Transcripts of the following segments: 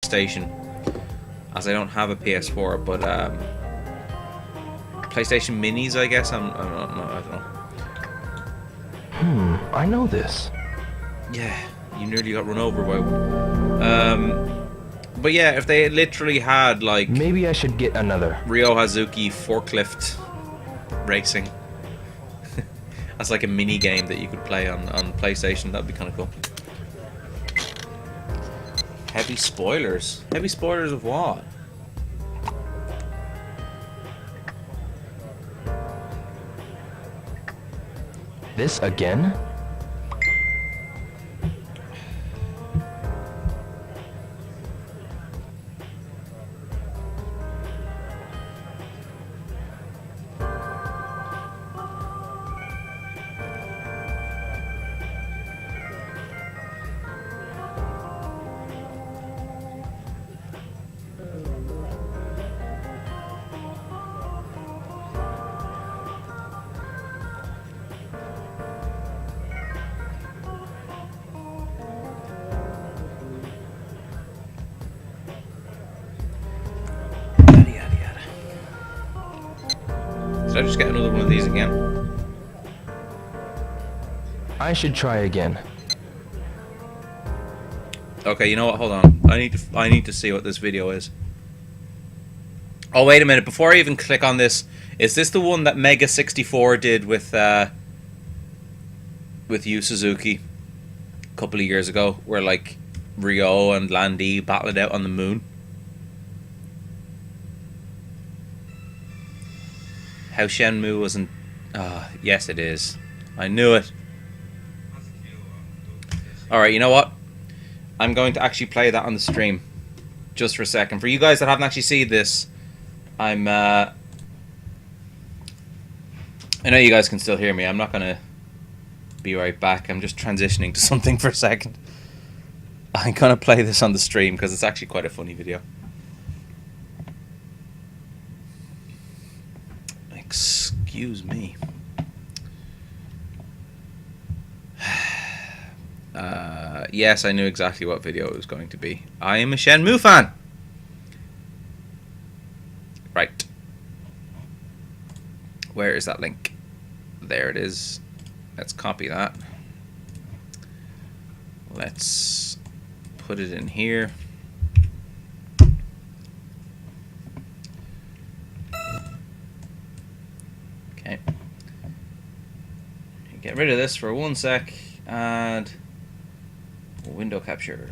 PlayStation, as I don't have a PS4, but PlayStation Minis, I guess. I don't know. I know this. Yeah, you nearly got run over by one. But yeah, if they literally had like maybe I should get another Ryo Hazuki forklift racing. That's like a mini game that you could play on PlayStation. That'd be kind of cool. Heavy spoilers. Heavy spoilers of what? This again? Did I just get another one of these again? I should try again. Okay, you know what? Hold on. I need to see what this video is. Oh, wait a minute. Before I even click on this, is this the one that Mega 64 did with Yu Suzuki a couple of years ago, where like Ryo and Landy battled out on the moon? How Shenmue wasn't... yes it is. I knew it. Alright, you know what? I'm going to actually play that on the stream. Just for a second. For you guys that haven't actually seen this, I'm... I know you guys can still hear me. I'm not going to be right back. I'm just transitioning to something for a second. I'm going to play this on the stream because it's actually quite a funny video. Excuse me. Yes, I knew exactly what video it was going to be. I am a Shenmue fan. Right. Where is that link? There it is. Let's copy that. Let's put it in here. Okay. Get rid of this for 1 sec. And window capture.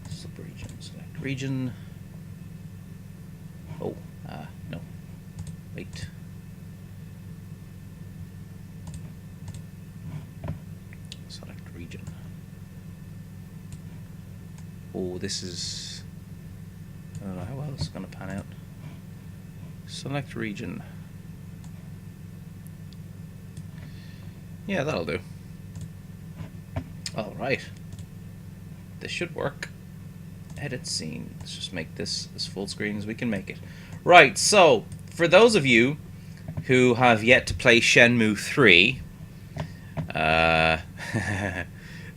Subregion. Select region. Oh, no. Wait. Select region. Oh, this is... I don't know how well this is going to pan out. Select region. Yeah, that'll do. Alright. This should work. Edit scene. Let's just make this as full screen as we can make it. Right, so, for those of you who have yet to play Shenmue 3,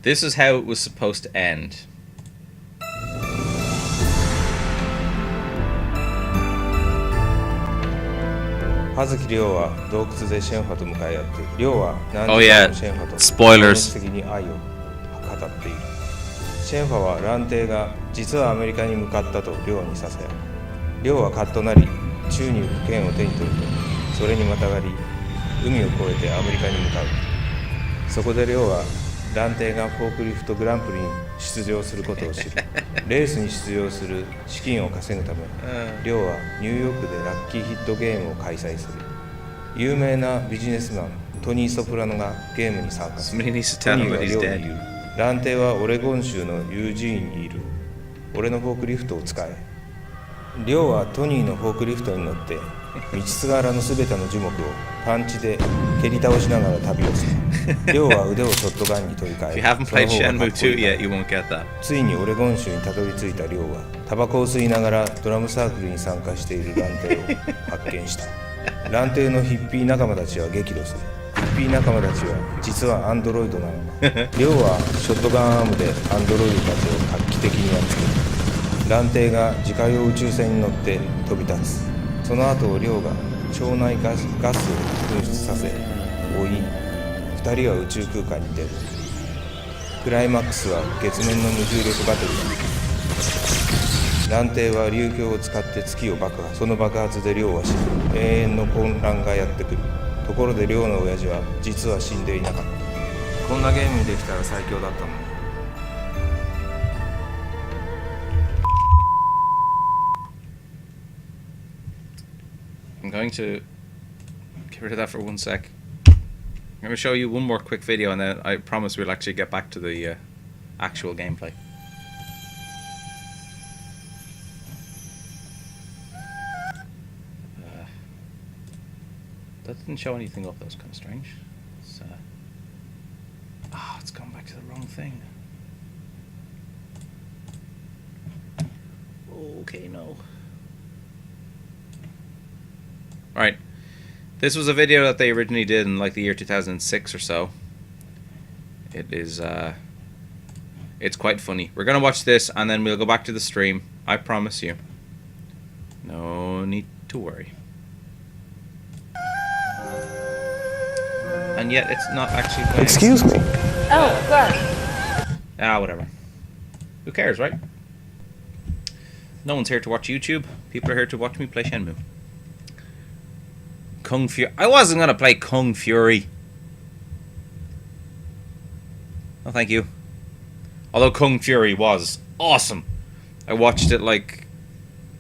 this is how it was supposed to end.葉月亮は洞窟でシェンファと向かい合っている。亮は何Oh 時 yeah, 間もシェンファと spoilers. 的に愛を語っている。シェンファは蘭亭が実はアメリカに向かったと亮にさせ、亮はカッとなり宙に浮く剣を手に取ると、それにまたがり海を越えてアメリカに向かう。そこで亮は蘭亭がフォークリフトグランプリに出場することを知る。レースに出場する資金を稼ぐため、亮はニューヨークでラッキーヒットゲームを開催する。有名なビジネスマントニー・ソプラノがゲームに参加する。 Somebody needs to ト tell ニ him ー that は he's 亮に dead. 言う。蘭亭はオレゴン州のユージーンにいる。俺のフォークリフトを使え。亮はトニーのフォークリフトに乗って道すがらのすべての樹木をパンチで蹴り倒しながら旅をする。亮は腕をショットガンに取り替 If え you haven't その played 方がか Shenmue っこいい 2 yet, you won't get that. ついにオレゴン州にたどり着いた亮はタバコを吸いながらドラムサークルに参加している蘭亭を発見した。蘭亭のヒッピー仲間たちは激怒する。ヒッピー仲間たちは実はアンドロイドなの。リョウはショットガンアームでアンドロイドたちを画期的にやっつける。蘭亭が自家用宇宙船に乗って飛び立つ。その後リョウが腸内ガスを噴出させ追い、2人は宇宙空間に出る。クライマックスは月面の無重力バトルだ。蘭亭は流鏡を使って月を爆破。その爆発でリョウは死ぬ。永遠の混乱がやってくる。ところでリョウの親父は実は死んでいなかった。こんなゲームにできたら最強だったのに。I'm going to get rid of that for 1 sec. I'm going to show you one more quick video and then I promise we'll actually get back to the actual gameplay. That didn't show anything up, that was kind of strange. It's gone back to the wrong thing. Okay, no. Right. This was a video that they originally did in like the year 2006 or so. It is, it's quite funny. We're gonna watch this and then we'll go back to the stream. I promise you. No need to worry. And yet it's not actually playing. Excuse me. Oh, God. Whatever. Who cares, right? No one's here to watch YouTube. People are here to watch me play Shenmue. Kung Fury. I wasn't gonna play Kung Fury. No, thank you. Although Kung Fury was awesome. I watched it like...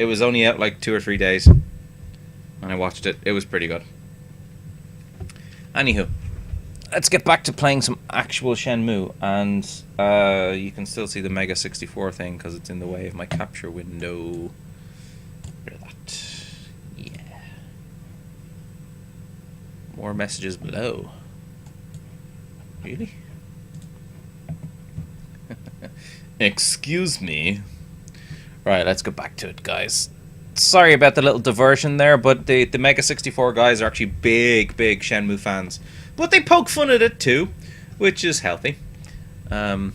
It was only out like 2 or 3 days. And I watched it. It was pretty good. Anywho. Let's get back to playing some actual Shenmue. And you can still see the Mega 64 thing because it's in the way of my capture window. Rid of that. Yeah. More messages below. Really? Excuse me. Right, let's get back to it, guys. Sorry about the little diversion there, but the Mega 64 guys are actually big Shenmue fans. But they poke fun at it too, which is healthy. Yeah,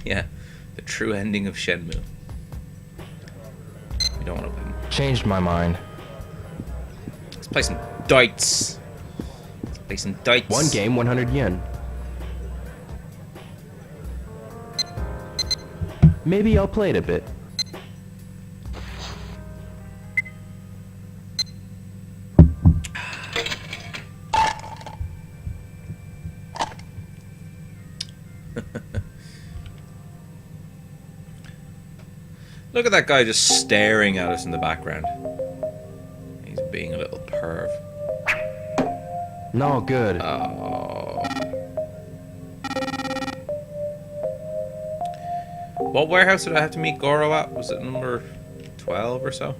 the true ending of Shenmue. We don't want to win. Changed my mind. Let's play some dice. Let's play some dice. One game, 100 yen. Maybe I'll play it a bit. Look at that guy just staring at us in the background. He's being a little perv. No good. Oh. What warehouse did I have to meet Goro at? Was it number 12 or so?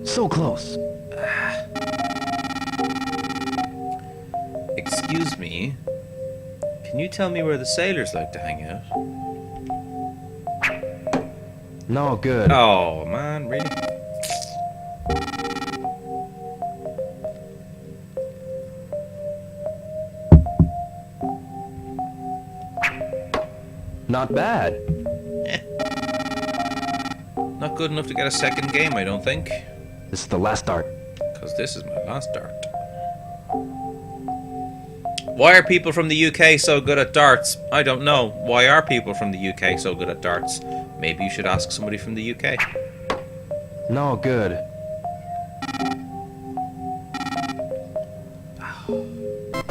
So close. Excuse me. Can you tell me where the sailors like to hang out? No good. Oh, man, really? Not bad. Not good enough to get a second game, I don't think. This is the last dart. Because this is my last dart. Why are people from the UK so good at darts? I don't know. Why are people from the UK so good at darts? Maybe you should ask somebody from the UK. No good.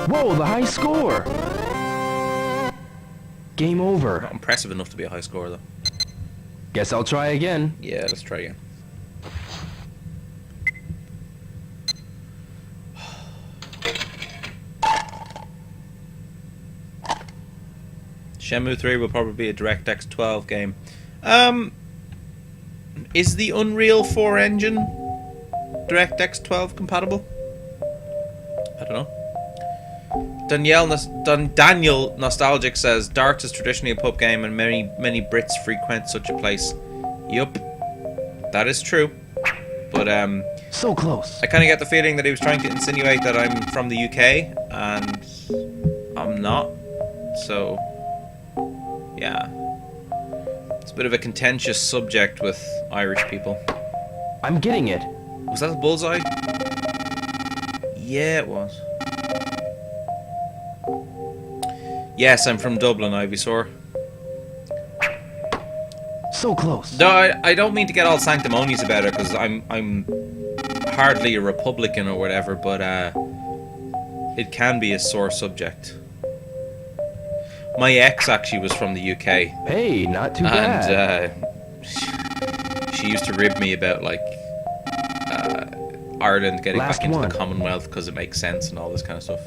Whoa, the high score! Game over. Not impressive enough to be a high score, though. Guess I'll try again. Yeah, let's try again. Shenmue 3 will probably be a DirectX 12 game. Is the Unreal 4 engine DirectX 12 compatible? I don't know. Daniel Nostalgic says darts is traditionally a pub game and many Brits frequent such a place. Yup. That is true. But So close. I kind of get the feeling that he was trying to insinuate that I'm from the UK, and I'm not. So, yeah. It's a bit of a contentious subject with Irish people. I'm getting it. Was that a bullseye? Yeah, it was. Yes, I'm from Dublin, Ivysaur. So close. No, I don't mean to get all sanctimonious about it, because I'm hardly a Republican or whatever, but it can be a sore subject. My ex actually was from the UK. Hey, not too bad. And she used to rib me about, like, Ireland getting Last back into one. the Commonwealth because it makes sense and all this kind of stuff.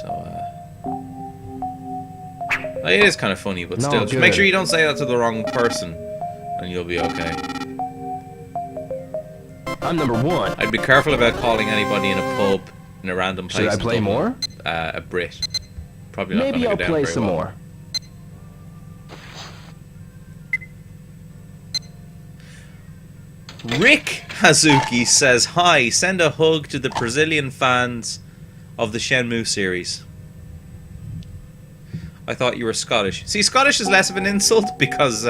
So, it is kind of funny, but No, still. Just good. make sure you don't say that to the wrong person, and you'll be okay. I'm number 1. I'd be careful about calling anybody in a pub in a random place. Should I in play Dublin, more? A Brit. Probably not Maybe gonna I'll go down play very some well. more. Rick Hazuki says, "Hi, send a hug to the Brazilian fans of the Shenmue series." I thought you were Scottish. See, Scottish is less of an insult because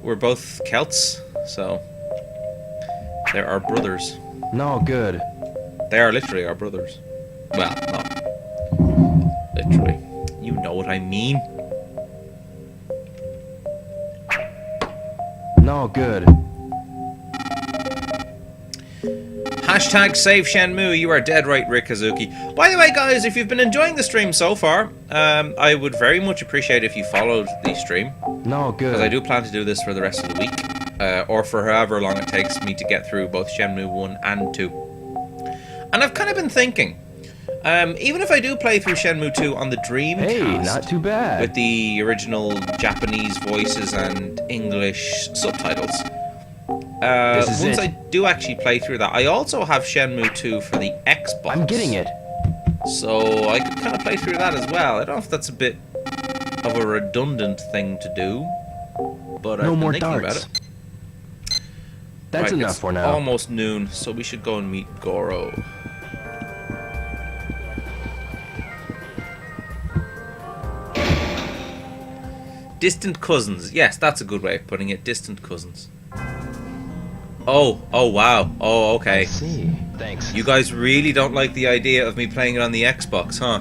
we're both Celts, so they're our brothers. No, good. They are literally our brothers. Well, not literally. You know what I mean. No, good. Hashtag save Shenmue, you are dead right, Rick Hazuki. By the way, guys, if you've been enjoying the stream so far, I would very much appreciate if you followed the stream, No, good. because I do plan to do this for the rest of the week, or for however long it takes me to get through both Shenmue 1 and 2. And I've kind of been thinking, even if I do play through Shenmue 2 on the Dreamcast, Hey, not too bad. with the original Japanese voices and English subtitles, This is once it. I do actually play through that, I also have Shenmue 2 for the Xbox. I'm getting it. So I could kind of play through that as well. I don't know if that's a bit of a redundant thing to do, but No I've more been thinking darts. about it. That's Right, enough it's for now. almost noon, so we should go and meet Goro. Distant cousins. Yes, that's a good way of putting it. Distant cousins. Oh wow. Oh, I okay. see. Thanks. You guys really don't like the idea of me playing it on the Xbox, huh?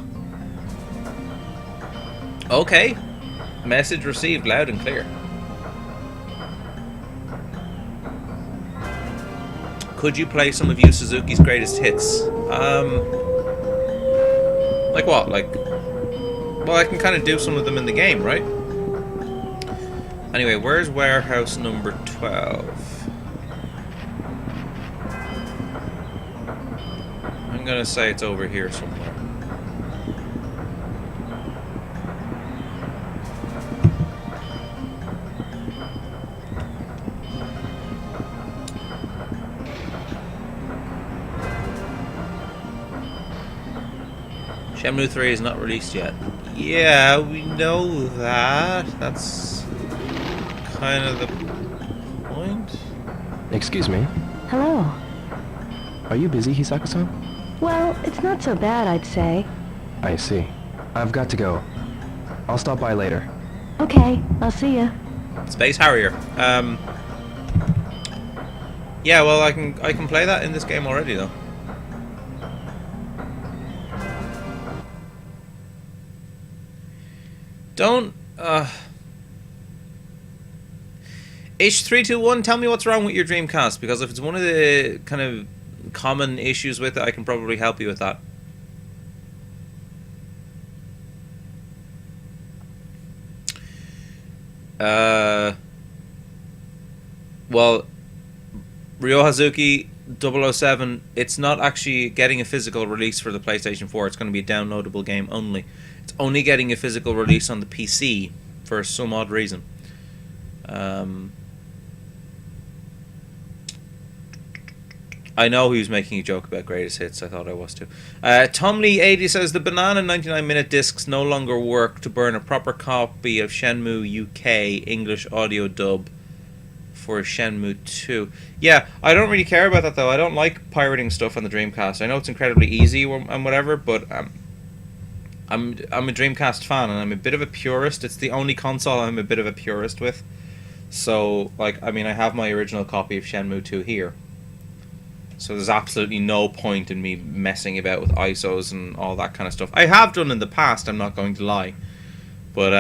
Okay. Message received loud and clear. Could you play some of Yu Suzuki's greatest hits? Like what? Like, well, I can kind of do some of them in the game, right? Anyway, where's warehouse number 12? I'm gonna say it's over here somewhere. Shenmue 3 is not released yet. Yeah, we know that. That's kind of the point. Excuse me. Hello. Are you busy, Hisako-san? Well, it's not so bad, I'd say. I see. I've got to go. I'll stop by later. Okay, I'll see ya. Space Harrier. Yeah, well, I can play that in this game already, though. Don't, H321, tell me what's wrong with your Dreamcast, because if it's one of the kind of common issues with it, I can probably help you with that. Well, Ryo Hazuki 007, it's not actually getting a physical release for the PlayStation 4. It's going to be a downloadable game only. It's only getting a physical release on the PC for some odd reason. I know he was making a joke about greatest hits. I thought I was too. Tom Lee 80 says the banana 99-minute discs no longer work to burn a proper copy of Shenmue UK English audio dub for Shenmue 2. Yeah, I don't really care about that though. I don't like pirating stuff on the Dreamcast. I know it's incredibly easy and whatever, but I'm a Dreamcast fan and I'm a bit of a purist. It's the only console I'm a bit of a purist with. So, like, I mean, I have my original copy of Shenmue 2 here. So there's absolutely no point in me messing about with ISOs and all that kind of stuff. I have done in the past, I'm not going to lie. But,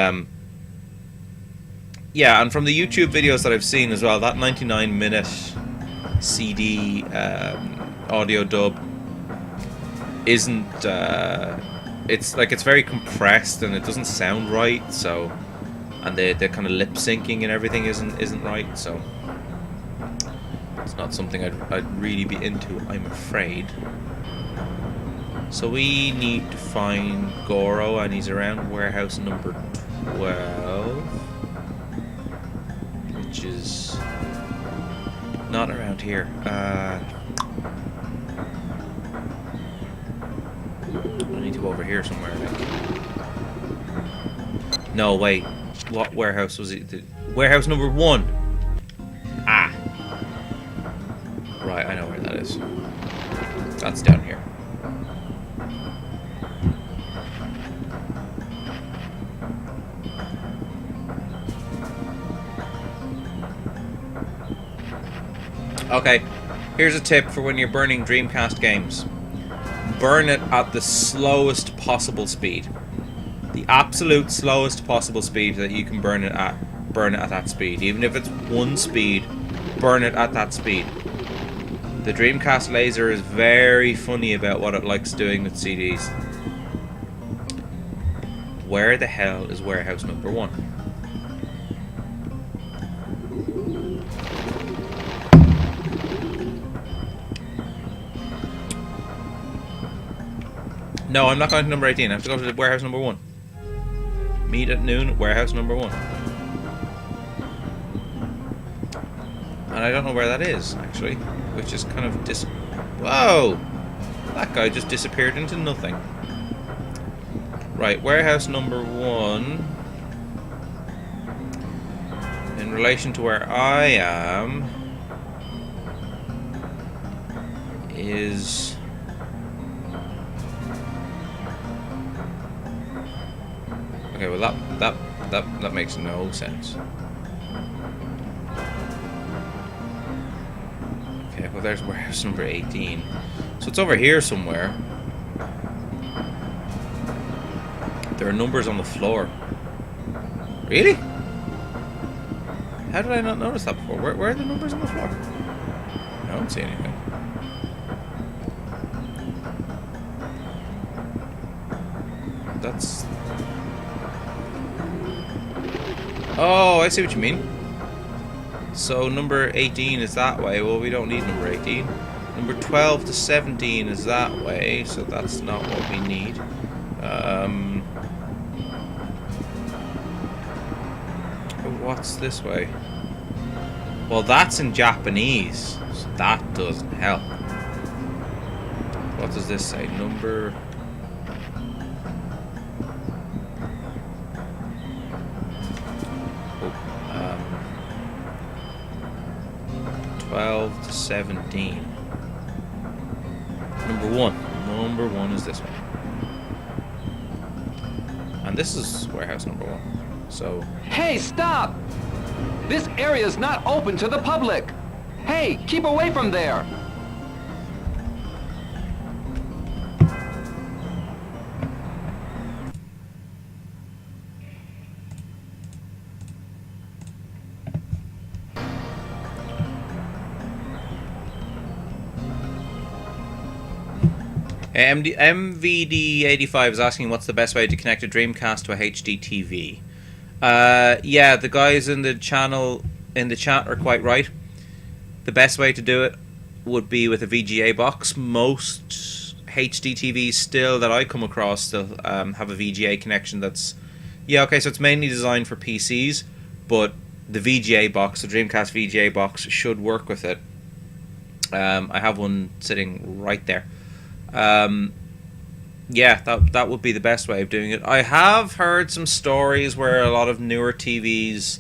yeah, and from the YouTube videos that I've seen as well, that 99-minute CD audio dub isn't... it's very compressed and it doesn't sound right, so... And the kind of lip-syncing and everything isn't right, so... It's not something I'd really be into, I'm afraid. So we need to find Goro, and he's around warehouse number 12. Which is not around here. I need to go over here somewhere, I think. No, wait. What warehouse was it? Warehouse number 1. Ah. Right, I know where that is. That's down here. Okay, here's a tip for when you're burning Dreamcast games. Burn it at the slowest possible speed. The absolute slowest possible speed that you can burn it at that speed. Even if it's 1 speed, burn it at that speed. The Dreamcast laser is very funny about what it likes doing with CDs. Where the hell is warehouse number 1? No, I'm not going to number 18. I have to go to warehouse number 1. Meet at noon, warehouse number 1. And I don't know where that is, actually. Which is kind of Whoa! That guy just disappeared into nothing. Right, warehouse number 1. In relation to where I am... is... Okay, well that makes no sense. Okay, well there's warehouse number 18. So it's over here somewhere. There are numbers on the floor. Really? How did I not notice that before? Where are the numbers on the floor? I don't see anything. That's... Oh, I see what you mean. So number 18 is that way. Well, we don't need number 18. Number 12 to 17 is that way, so that's not what we need. What's this way? Well, that's in Japanese, so that doesn't help. What does this say? Number... 12 to 17. Number 1. Number 1 is this one. And this is warehouse number 1. So... Hey, stop! This area is not open to the public! Hey, keep away from there! MVD85 is asking what's the best way to connect a Dreamcast to a HD TV. Yeah, the guys in the channel in the chat are quite right. The best way to do it would be with a VGA box. Most HD TVs still that I come across still have a VGA connection. That's okay. So it's mainly designed for PCs, but the VGA box, the Dreamcast VGA box, should work with it. I have one sitting right there. Yeah, that would be the best way of doing it. I have heard some stories where a lot of newer TVs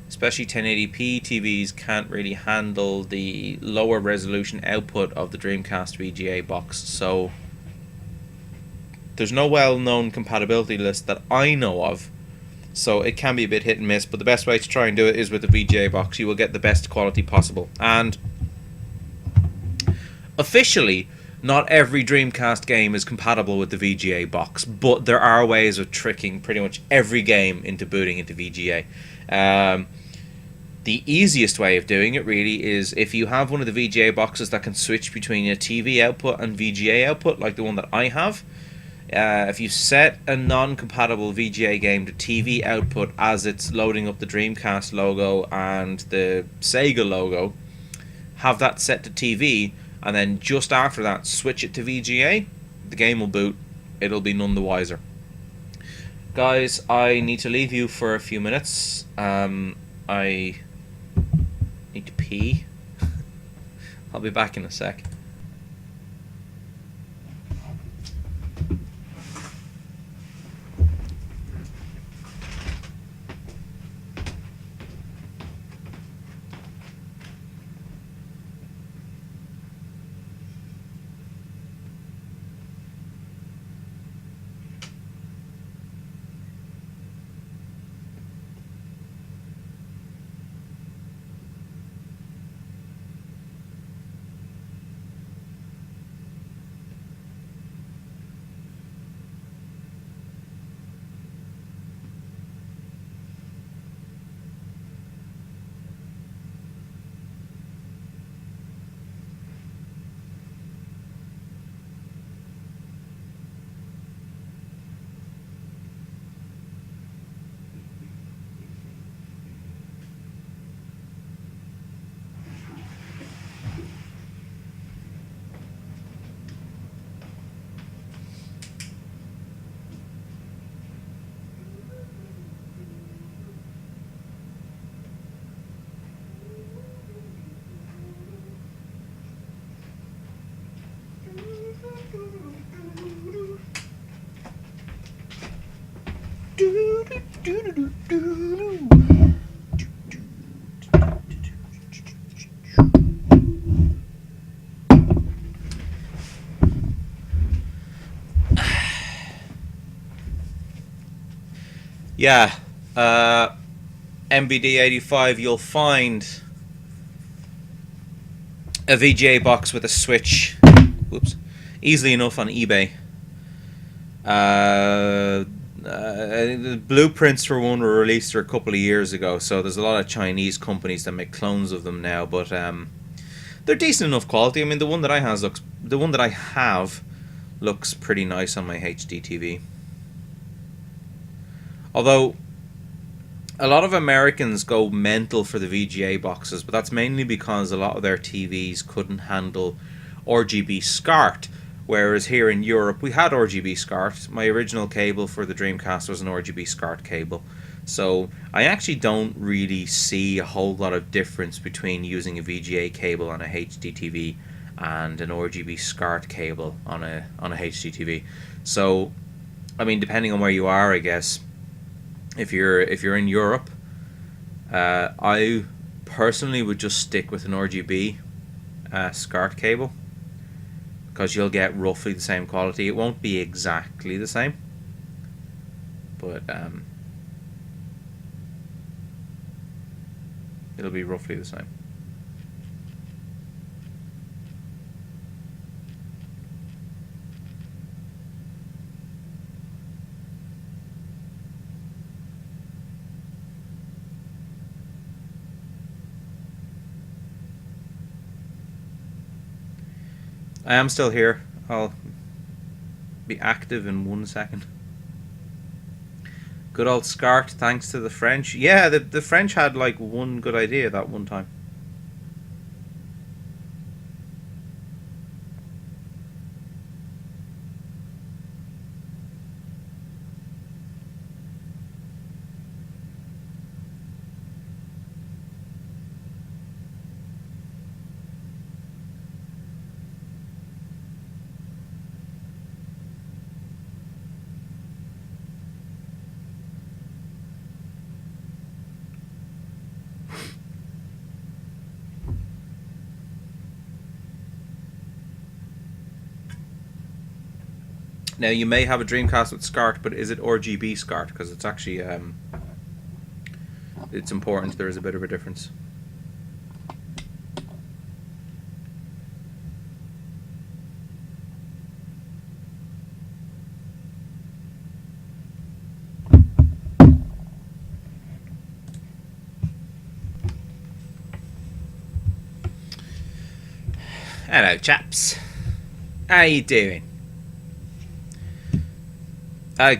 especially 1080p TVs can't really handle the lower resolution output of the Dreamcast VGA box. So there's no well-known compatibility list that I know of, so it can be a bit hit and miss, but the best way to try and do it is with the VGA box. You will get the best quality possible. And officially, not every Dreamcast game is compatible with the VGA box, but there are ways of tricking pretty much every game into booting into VGA. The easiest way of doing it really is if you have one of the VGA boxes that can switch between a TV output and VGA output, like the one that I have. If you set a non-compatible VGA game to TV output as it's loading up the Dreamcast logo and the Sega logo, have that set to TV, and then just after that switch it to VGA, the game will boot. It'll be none the wiser. Guys, I need to leave you for a few minutes. I need to pee. I'll be back in a sec. Yeah, MBD85, you'll find a VGA box with a switch, whoops, easily enough on eBay. The blueprints for one were released a couple of years ago, so there's a lot of Chinese companies that make clones of them now, but they're decent enough quality. I mean, the one that I have looks pretty nice on my HD TV. Although a lot of Americans go mental for the VGA boxes, but that's mainly because a lot of their TVs couldn't handle RGB SCART, whereas here in Europe we had RGB SCART. My original cable for the Dreamcast was an RGB SCART cable, so I actually don't really see a whole lot of difference between using a VGA cable on a HD TV and an RGB SCART cable on a HD TV. So, I mean, depending on where you are, I guess. If you're in Europe, I personally would just stick with an RGB SCART cable, because you'll get roughly the same quality. It won't be exactly the same, but it'll be roughly the same. I am still here. I'll be active in 1 second. Good old SCART, thanks to the French. Yeah, the French had like one good idea that one time. Now, you may have a Dreamcast with SCART, but is it RGB SCART? Because it's actually, it's important. There is a bit of a difference. Hello, chaps. How you doing?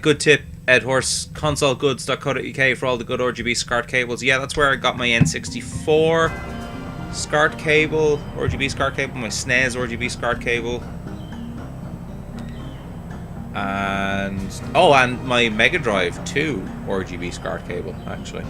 Good tip, Ed Horse. Consolegoods.co.uk for all the good RGB SCART cables. Yeah, that's where I got my N64 SCART cable, RGB SCART cable, my SNES RGB SCART cable, and my Mega Drive 2 RGB SCART cable, actually.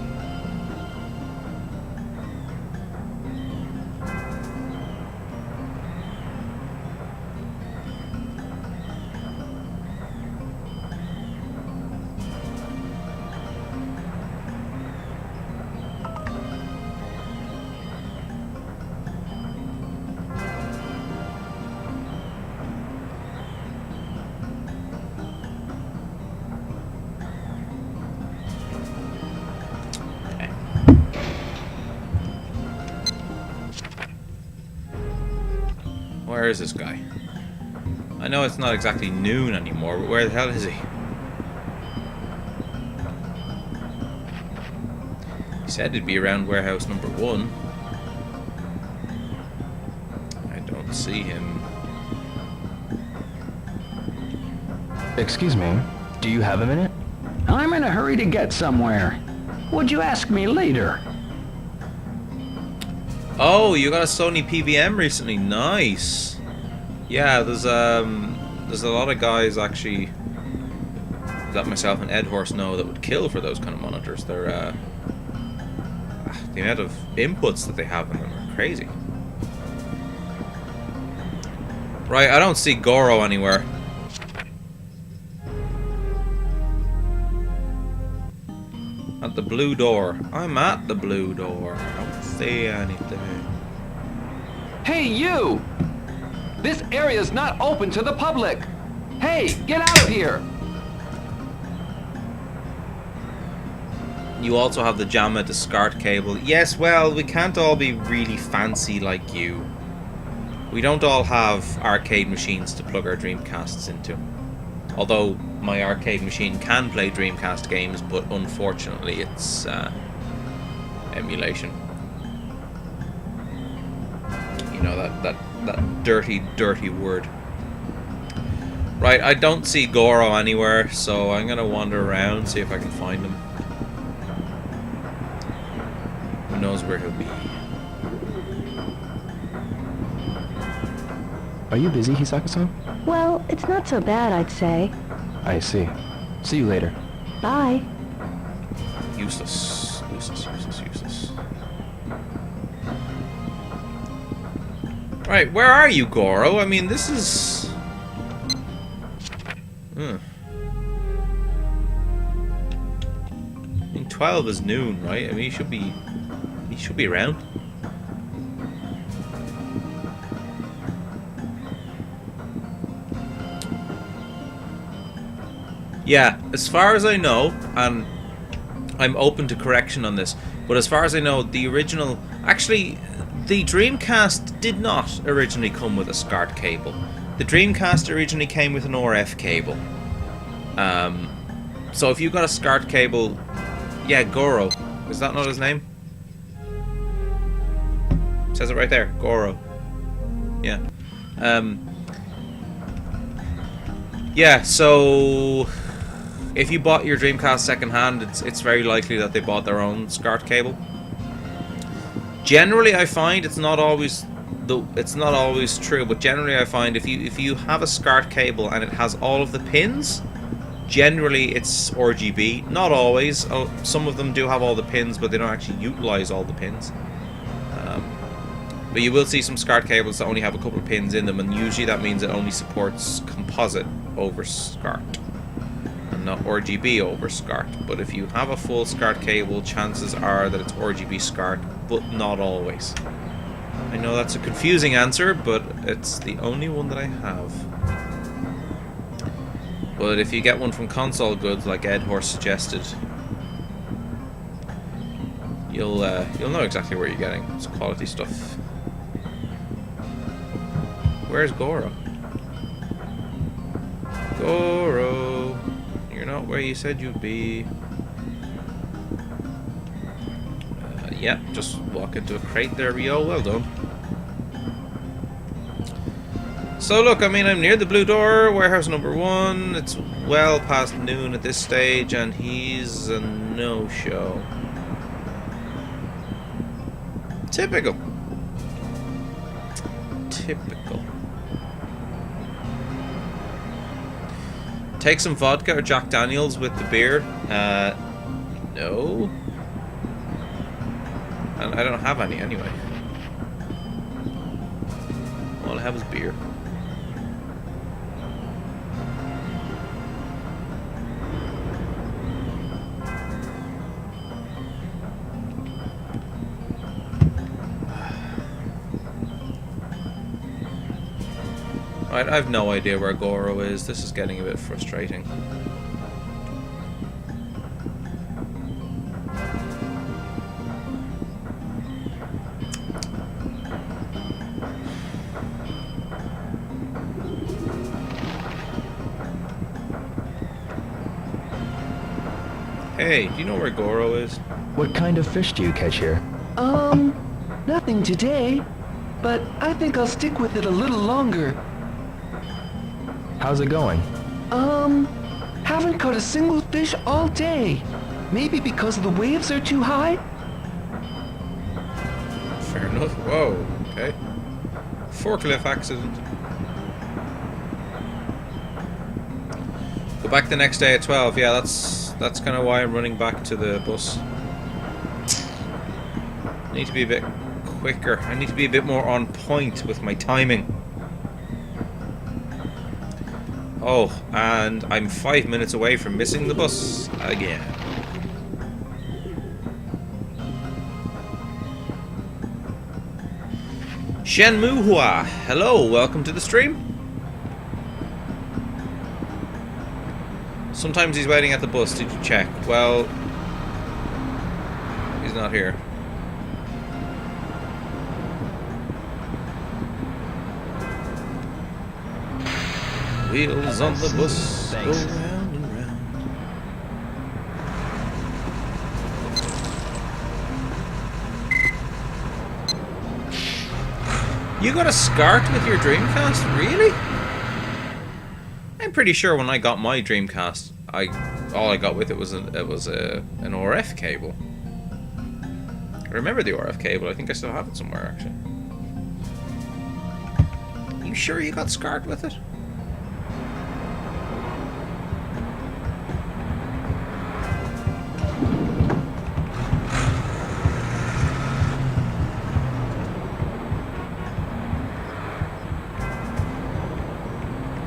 Where is this guy? I know it's not exactly noon anymore, but where the hell is he? He said he'd be around warehouse number 1. I don't see him. Excuse me, do you have a minute? I'm in a hurry to get somewhere. Would you ask me later? Oh, you got a Sony PVM recently. Nice. Yeah, there's a lot of guys actually that myself and Ed Horse know that would kill for those kind of monitors. They're the amount of inputs that they have in them are crazy. Right, I don't see Goro anywhere. At the blue door. I'm at the blue door. I don't see anything. Hey, you! This area's not open to the public. Hey, get out of here! You also have the JAMA to SCART cable. Yes, well, we can't all be really fancy like you. We don't all have arcade machines to plug our Dreamcasts into. Although my arcade machine can play Dreamcast games, but unfortunately it's emulation. You know, that dirty, dirty word. Right, I don't see Goro anywhere, so I'm gonna wander around, see if I can find him. Who knows where he'll be? Are you busy, Hisaka-san? Well, it's not so bad, I'd say. I see. See you later. Bye. Useless. Useless, useless, useless. Right, where are you, Goro? I mean, this is... I mean, 12 is noon, right? I mean, he should be around. Yeah, as far as I know, and I'm open to correction on this, but as far as I know, the original... Actually, the Dreamcast did not originally come with a SCART cable. The Dreamcast originally came with an RF cable. So if you got a SCART cable... Yeah, Goro. Is that not his name? It says it right there. Goro. Yeah. Yeah, so... If you bought your Dreamcast secondhand, it's very likely that they bought their own SCART cable. Generally, I find it's not always true, but generally I find if you have a SCART cable and it has all of the pins, generally it's RGB. Not always. Some of them do have all the pins, but they don't actually utilize all the pins. But you will see some SCART cables that only have a couple of pins in them, and usually that means it only supports composite over SCART. Not RGB over SCART, but if you have a full SCART cable, chances are that it's RGB SCART, but not always. I know that's a confusing answer, but it's the only one that I have. But if you get one from Console Goods, like Ed Horse suggested, you'll know exactly where you're getting. It's quality stuff. Where's Goro? Goro, you're not where you said you'd be. Yeah, just walk into a crate there, Rio. Well done. So look, I mean, I'm near the blue door, warehouse number 1. It's well past noon at this stage, and he's a no-show. Typical. Typical. Take some vodka or Jack Daniels with the beer. No. And I don't have any anyway. All I have is beer. Right, I have no idea where Goro is. This is getting a bit frustrating. Hey, do you know where Goro is? What kind of fish do you catch here? Nothing today, but I think I'll stick with it a little longer. How's it going? Haven't caught a single fish all day. Maybe because the waves are too high? Fair enough. Whoa, okay. Forklift accident. Go back the next day at 12. Yeah, that's kind of why I'm running back to the bus. I need to be a bit quicker. I need to be a bit more on point with my timing. Oh, and I'm 5 minutes away from missing the bus again. Shenmue Hua, hello, welcome to the stream. Sometimes he's waiting at the bus, did you check? Well, he's not here. Wheels on the bus go round and round. You got a SCART with your Dreamcast? Really? I'm pretty sure when I got my Dreamcast, all I got with it was an RF cable. I remember the RF cable. I think I still have it somewhere actually. You sure you got SCART with it?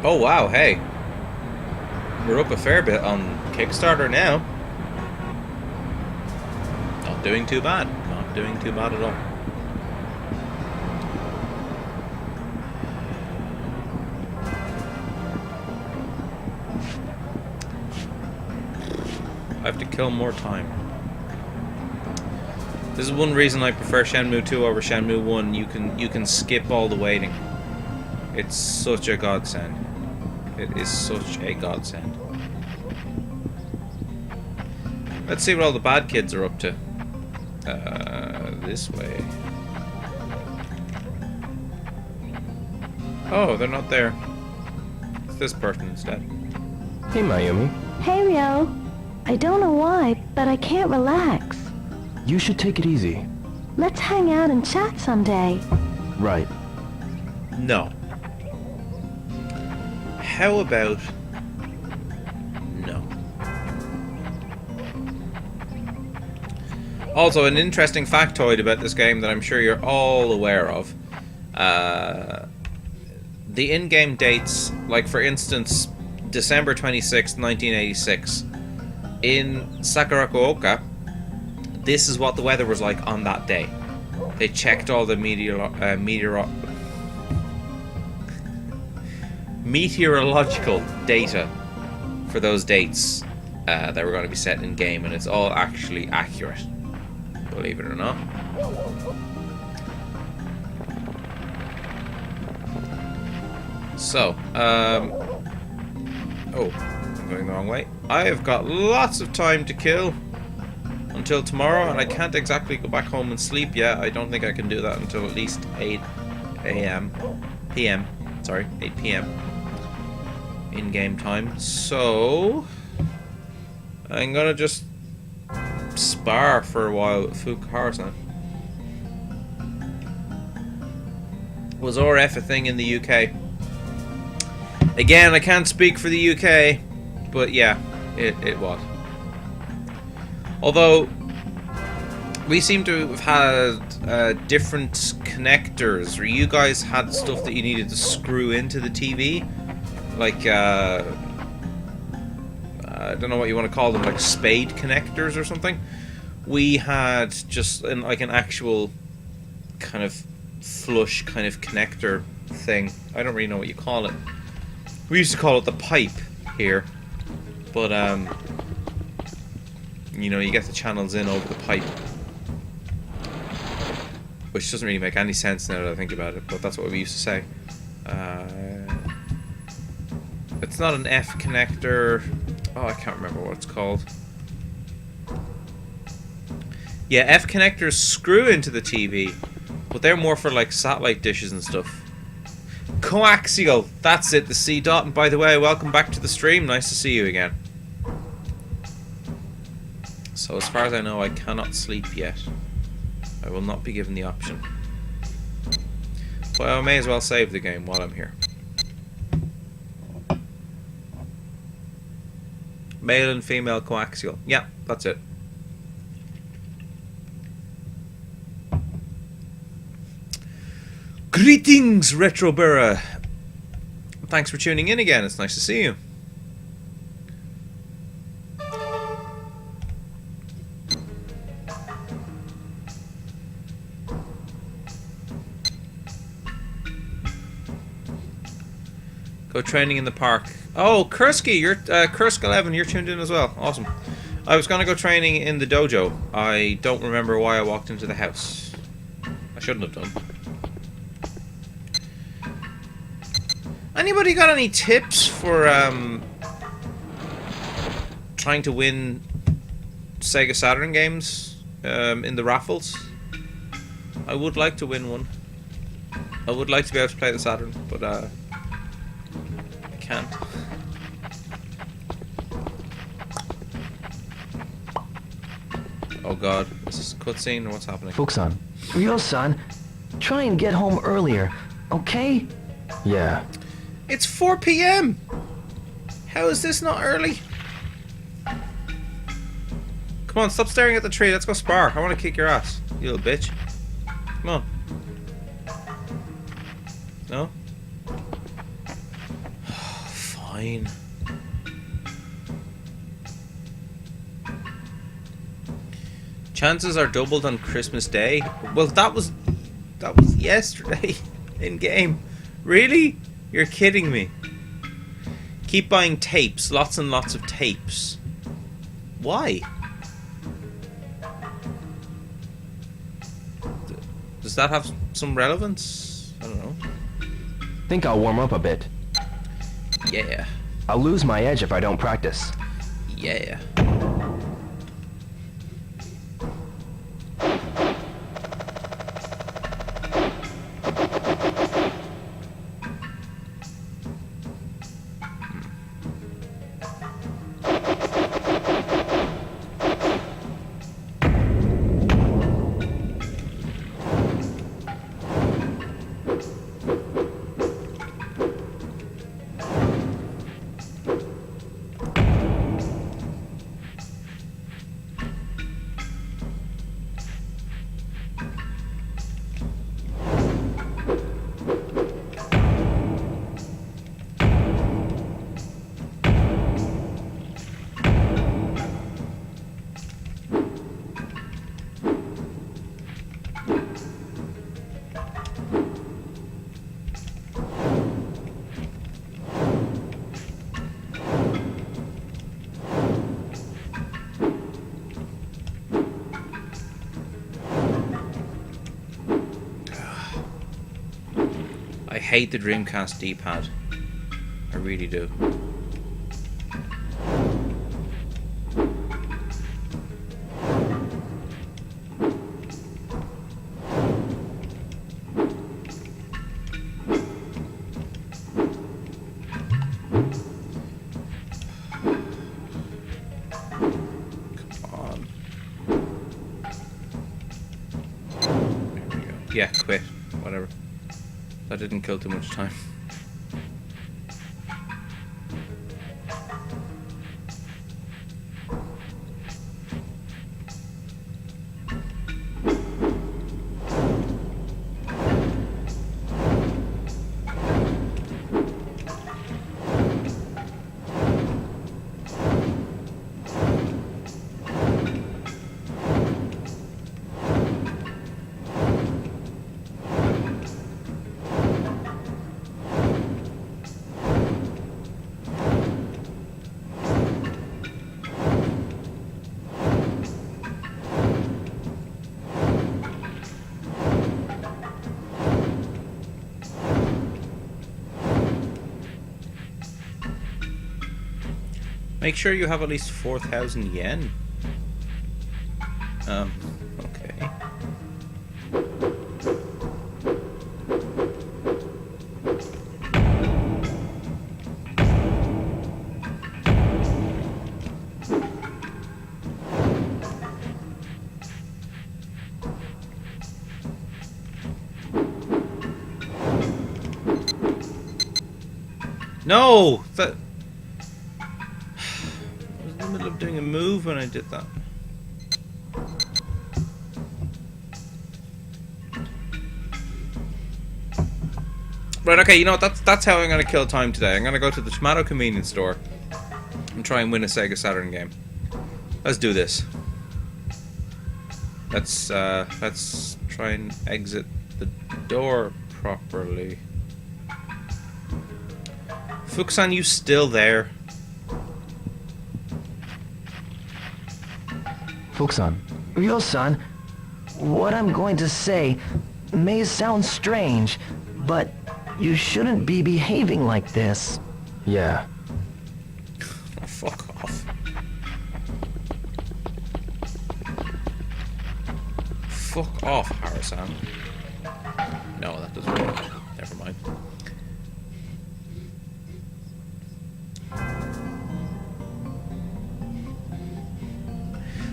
Oh wow, hey. We're up a fair bit on Kickstarter now. Not doing too bad. Not doing too bad at all. I have to kill more time. This is one reason I prefer Shenmue 2 over Shenmue 1. You can skip all the waiting. It's such a godsend. It is such a godsend. Let's see what all the bad kids are up to. This way. Oh, they're not there. It's this person instead. Hey, Mayumi. Hey, Rio. I don't know why, but I can't relax. You should take it easy. Let's hang out and chat someday. Right. No. How about no? Also, an interesting factoid about this game that I'm sure you're all aware of. The in-game dates, like for instance, December 26th, 1986, in Sakurakuoka, this is what the weather was like on that day. They checked all the meteorological data for those dates that were going to be set in game, and it's all actually accurate, believe it or not. So, oh, I'm going the wrong way. I have got lots of time to kill until tomorrow, and I can't exactly go back home and sleep yet. I don't think I can do that until at least 8 p.m. Sorry, 8 p.m. in-game time. So, I'm gonna just spar for a while with Fook Harrison. Was RF a thing in the UK? Again, I can't speak for the UK, but yeah, it was. Although, we seem to have had different connectors, or you guys had stuff that you needed to screw into the TV. Like, I don't know what you want to call them, like spade connectors or something. We had just like an actual kind of flush kind of connector thing. I don't really know what you call it. We used to call it the pipe here, but you know, you get the channels in over the pipe, which doesn't really make any sense now that I think about it, but that's what we used to say. It's not an F connector. Oh, I can't remember what it's called. Yeah, F connectors screw into the TV, but they're more for like satellite dishes and stuff. Coaxial, that's it, the C dot. And by the way, welcome back to the stream. Nice to see you again. So as far as I know, I cannot sleep yet. I will not be given the option. But I may as well save the game while I'm here. Male and female coaxial. Yeah, that's it. Greetings, Retrobera. Thanks for tuning in again. It's nice to see you. Go training in the park. Oh, Kursky, you're Kursk11, you're tuned in as well. Awesome. I was gonna go training in the dojo. I don't remember why I walked into the house. I shouldn't have done. Anybody got any tips for trying to win Sega Saturn games in the raffles? I would like to win one. I would like to be able to play the Saturn, but I can't. Oh god, is this a cutscene or what's happening? Fukusan. Ryo-san, try and get home earlier, okay? Yeah. It's 4 p.m. How is this not early? Come on, stop staring at the tree. Let's go spar. I want to kick your ass, you little bitch. Come on. No? Fine. Chances are doubled on Christmas Day. Well, that was yesterday in game. Really? You're kidding me. Keep buying tapes, lots and lots of tapes. Why? Does that have some relevance? I don't know. Think I'll warm up a bit. Yeah. I'll lose my edge if I don't practice. Yeah. hate the Dreamcast D-pad. I really do. Yeah, quit. Whatever. That didn't kill too much time. Make sure you have at least 4,000 yen. Okay. No! That... I was in the middle of doing a move when I did that. Right, okay, you know what? That's how I'm gonna kill time today. I'm gonna go to the Tomato Convenience Store and try and win a Sega Saturn game. Let's do this. Let's try and exit the door properly. Fukusan, you still there? Fukusan, Ryo-san, what I'm going to say may sound strange, but you shouldn't be behaving like this. Yeah. Oh, fuck off. Fuck off, Harasan. No, that doesn't work. Never mind.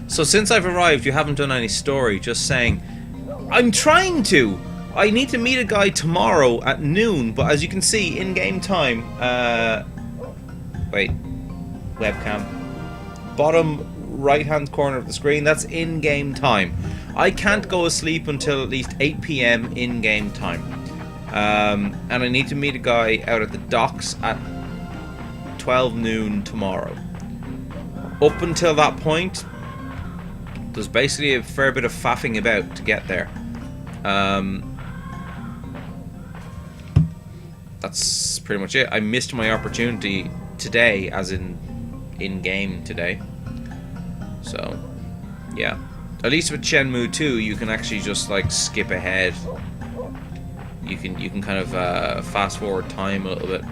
So since I've arrived, you haven't done any story, just saying, I'm trying to! I need to meet a guy tomorrow at noon, but as you can see, in-game time, wait, webcam, bottom right-hand corner of the screen, that's in-game time. I can't go asleep until at least 8 PM in-game time. And I need to meet a guy out at the docks at 12 noon tomorrow. Up until that point, there's basically a fair bit of faffing about to get there. That's pretty much it. I missed my opportunity today, as in game today. So, yeah. At least with Shenmue 2, you can actually just like skip ahead. You can kind of fast forward time a little bit.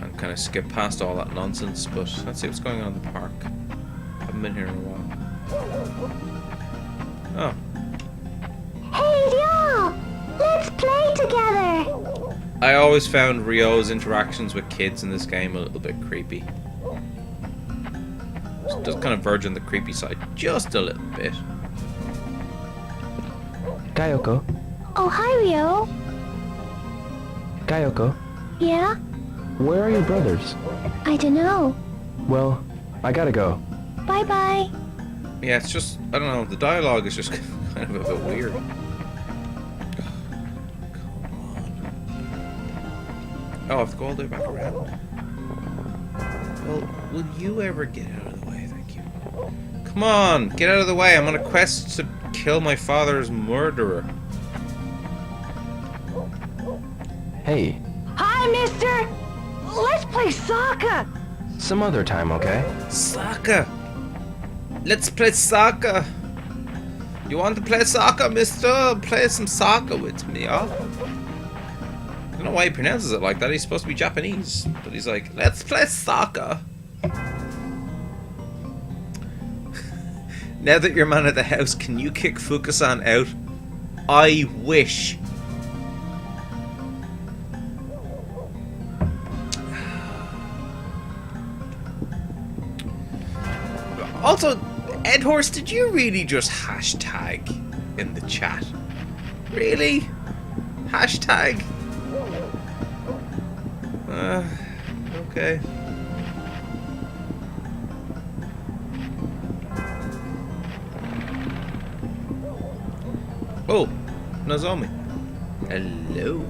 And kind of skip past all that nonsense, but let's see what's going on in the park. Haven't been here in a while. Oh. Hey, Ryo! Let's play together! I always found Ryo's interactions with kids in this game a little bit creepy. It does kind of verge on the creepy side, just a little bit. Kayoko? Oh, hi, Ryo. Kayoko? Yeah? Where are your brothers? I don't know. Well, I gotta go. Bye-bye. Yeah, it's just, I don't know, the dialogue is just kind of a bit weird. Oh, I have to go all the way back around. Well, will you ever get out of the way? Thank you. Come on, get out of the way. I'm on a quest to kill my father's murderer. Hey, Hi, mister! Let's play soccer! some other time, okay? Soccer! Let's play soccer! You want to play soccer, mister? Play some soccer with me, huh? I don't know why he pronounces it like that. He's supposed to be Japanese. But he's like, let's play soccer. Now that you're man of the house, can you kick Fukusan out? I wish. Also, Ed Horse, did you really just hashtag in the chat? Really? Hashtag? Okay. Oh, Nozomi. Hello.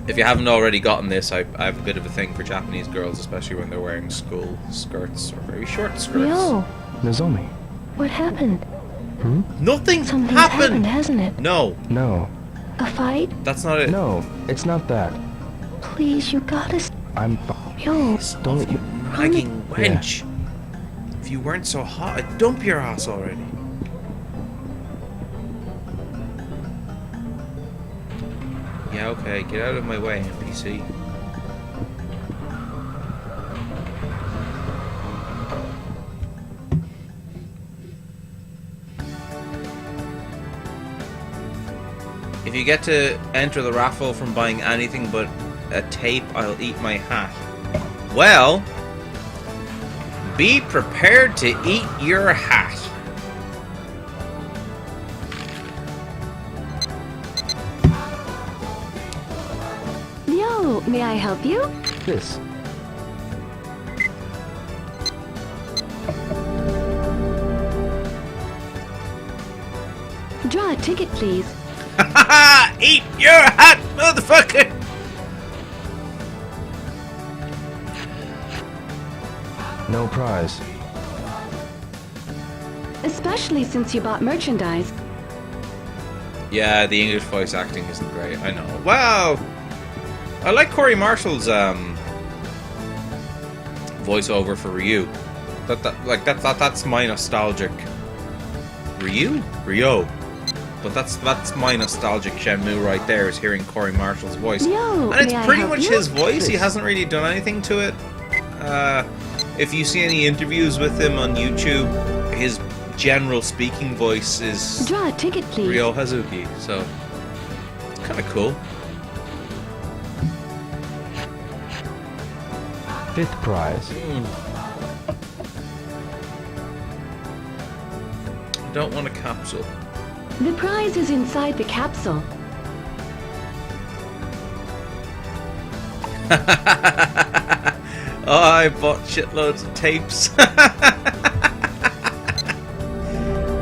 If you haven't already gotten this, I have a bit of a thing for Japanese girls, especially when they're wearing school skirts or very short skirts. Ryo, Nozomi. what happened? Nothing's Something's happened, hasn't it? No, No. A fight? that's not it. No, it's not that. Please, you gotta... I'm... Ryo, Don't let you... Nagging wench. If you weren't so hot, I'd dump your ass already. Yeah, okay, get out of my way, NPC. If you get to enter the raffle from buying anything but a tape, I'll eat my hat. Well, be prepared to eat your hat. Ryo, may I help you? This. Draw a ticket, please. Eat your hat, motherfucker! No prize. Especially since you bought merchandise. Yeah, the English voice acting isn't great, I know. Wow! I like Corey Marshall's voiceover for Ryu. That's my nostalgic Ryo. But that's my nostalgic Shenmue right there, is hearing Corey Marshall's voice. Ryo, And it's may I pretty help much you? his voice, he hasn't really done anything to it. If you see any interviews with him on YouTube, his general speaking voice is Draw a ticket, please. Ryo Hazuki, so it's kind of cool. Fifth prize. I don't want a capsule. The prize is inside the capsule. Oh, I bought shitloads of tapes.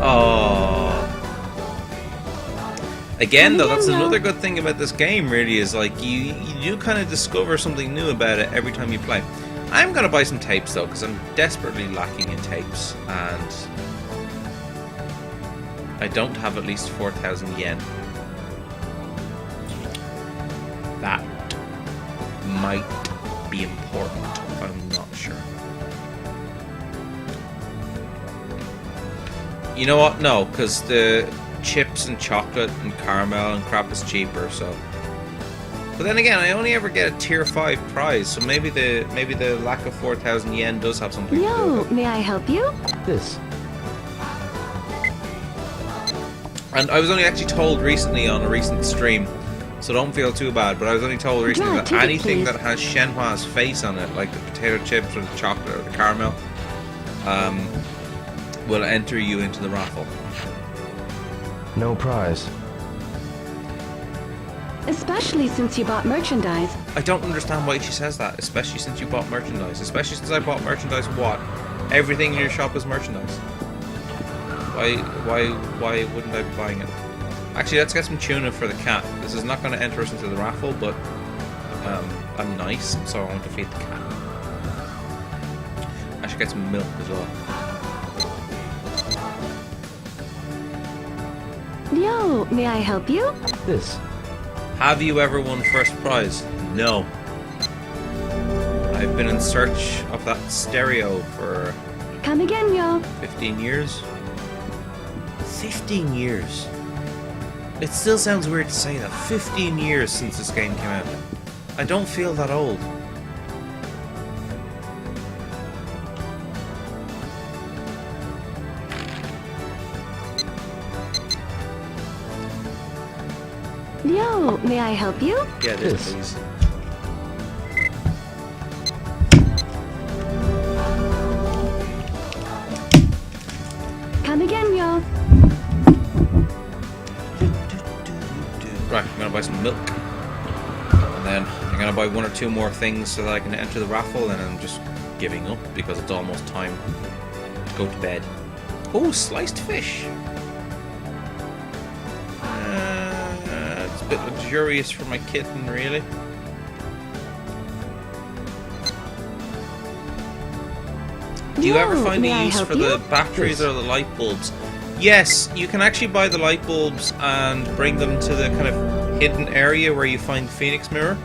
Oh. Again, though, that's another good thing about this game, really, is like you do kind of discover something new about it every time you play. I'm gonna buy some tapes though, because I'm desperately lacking in tapes, and I don't have at least 4,000 yen. That might be important. I'm not sure. You know what? No, because the chips and chocolate and caramel and crap is cheaper. So, but then again, I only ever get a tier 5 prize. So maybe the lack of 4,000 yen does have something to do Ryo, with it. may I help you? This. And I was only actually told recently on a recent stream, so don't feel too bad, but I was only told recently Draw a that ticket, anything please. that has Shenhua's face on it, like the potato chips or the chocolate or the caramel, will enter you into the raffle. No prize. Especially since you bought merchandise. I don't understand why she says that, especially since you bought merchandise. Especially since I bought merchandise, what? Everything in your shop is merchandise. Why wouldn't I be buying it? Actually, let's get some tuna for the cat. This is not going to enter us into the raffle, but I'm nice, so I want to feed the cat. I should get some milk as well. Ryo, may I help you? This. Have you ever won first prize? No. I've been in search of that stereo for Come again, yo. 15 years? 15 years. It still sounds weird to say that. 15 years since this game came out. I don't feel that old. Yo, may I help you? Yeah, it is, Yes. please. Come again, yo. Right, I'm gonna buy some milk. And then I'm gonna buy 1 or 2 more things so that I can enter the raffle, and I'm just giving up because it's almost time to go to bed. Oh, sliced fish! It's a bit luxurious for my kitten, really. Do you ever Yo, find may I a use help for you? the batteries or the light bulbs? Yes, you can actually buy the light bulbs and bring them to the kind of hidden area where you find the Phoenix mirror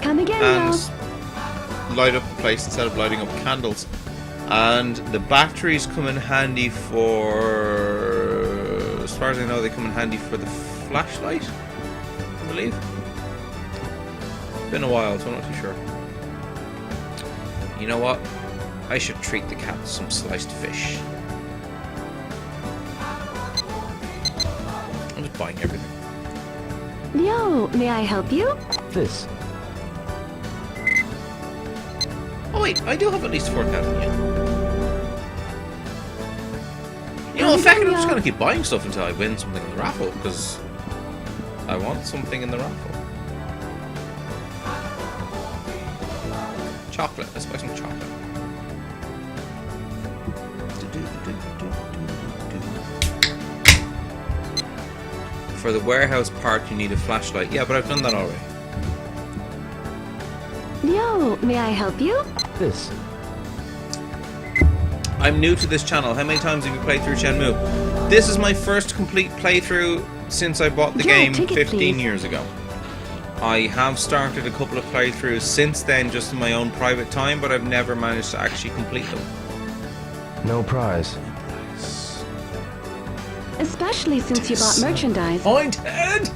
Come again, and yo. light up the place instead of lighting up candles. And the batteries come in handy for, as far as I know, they come in handy for the flashlight, I believe. Been a while, so I'm not too sure. You know what? I should treat the cat to some sliced fish. I'm just buying everything. Yo, may I help you? This. Oh wait, I do have at least 4,000 yen. You know, in fact, I'm just gonna keep buying stuff until I win something in the raffle, because I want something in the raffle. Chocolate, let's buy some chocolate. For the warehouse part, you need a flashlight. Yeah, but I've done that already. Yo, may I help you? This. I'm new to this channel. How many times have you played through Shenmue? This is my first complete playthrough since I bought the Yeah, game take it, 15 please. years ago. I have started a couple of playthroughs since then, just in my own private time, but I've never managed to actually complete them. No prize. Especially since you bought merchandise. Pointed!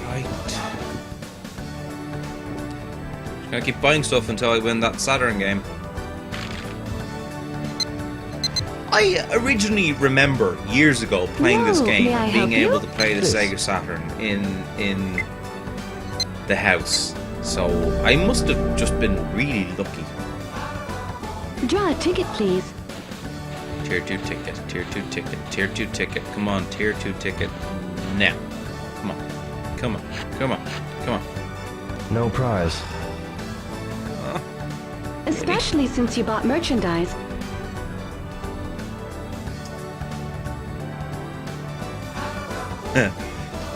Right. Just gonna keep buying stuff until I win that Saturn game. I originally remember years ago playing this Yo, game may I and being help you? able to play the Yes. Sega Saturn in the house. So I must have just been really lucky. Draw a ticket, please. Tier 2 ticket, tier 2 ticket, tier 2 ticket. Come on, tier 2 ticket. Now. Come on. Come on. Come on. Come on. No prize. Especially since you bought merchandise.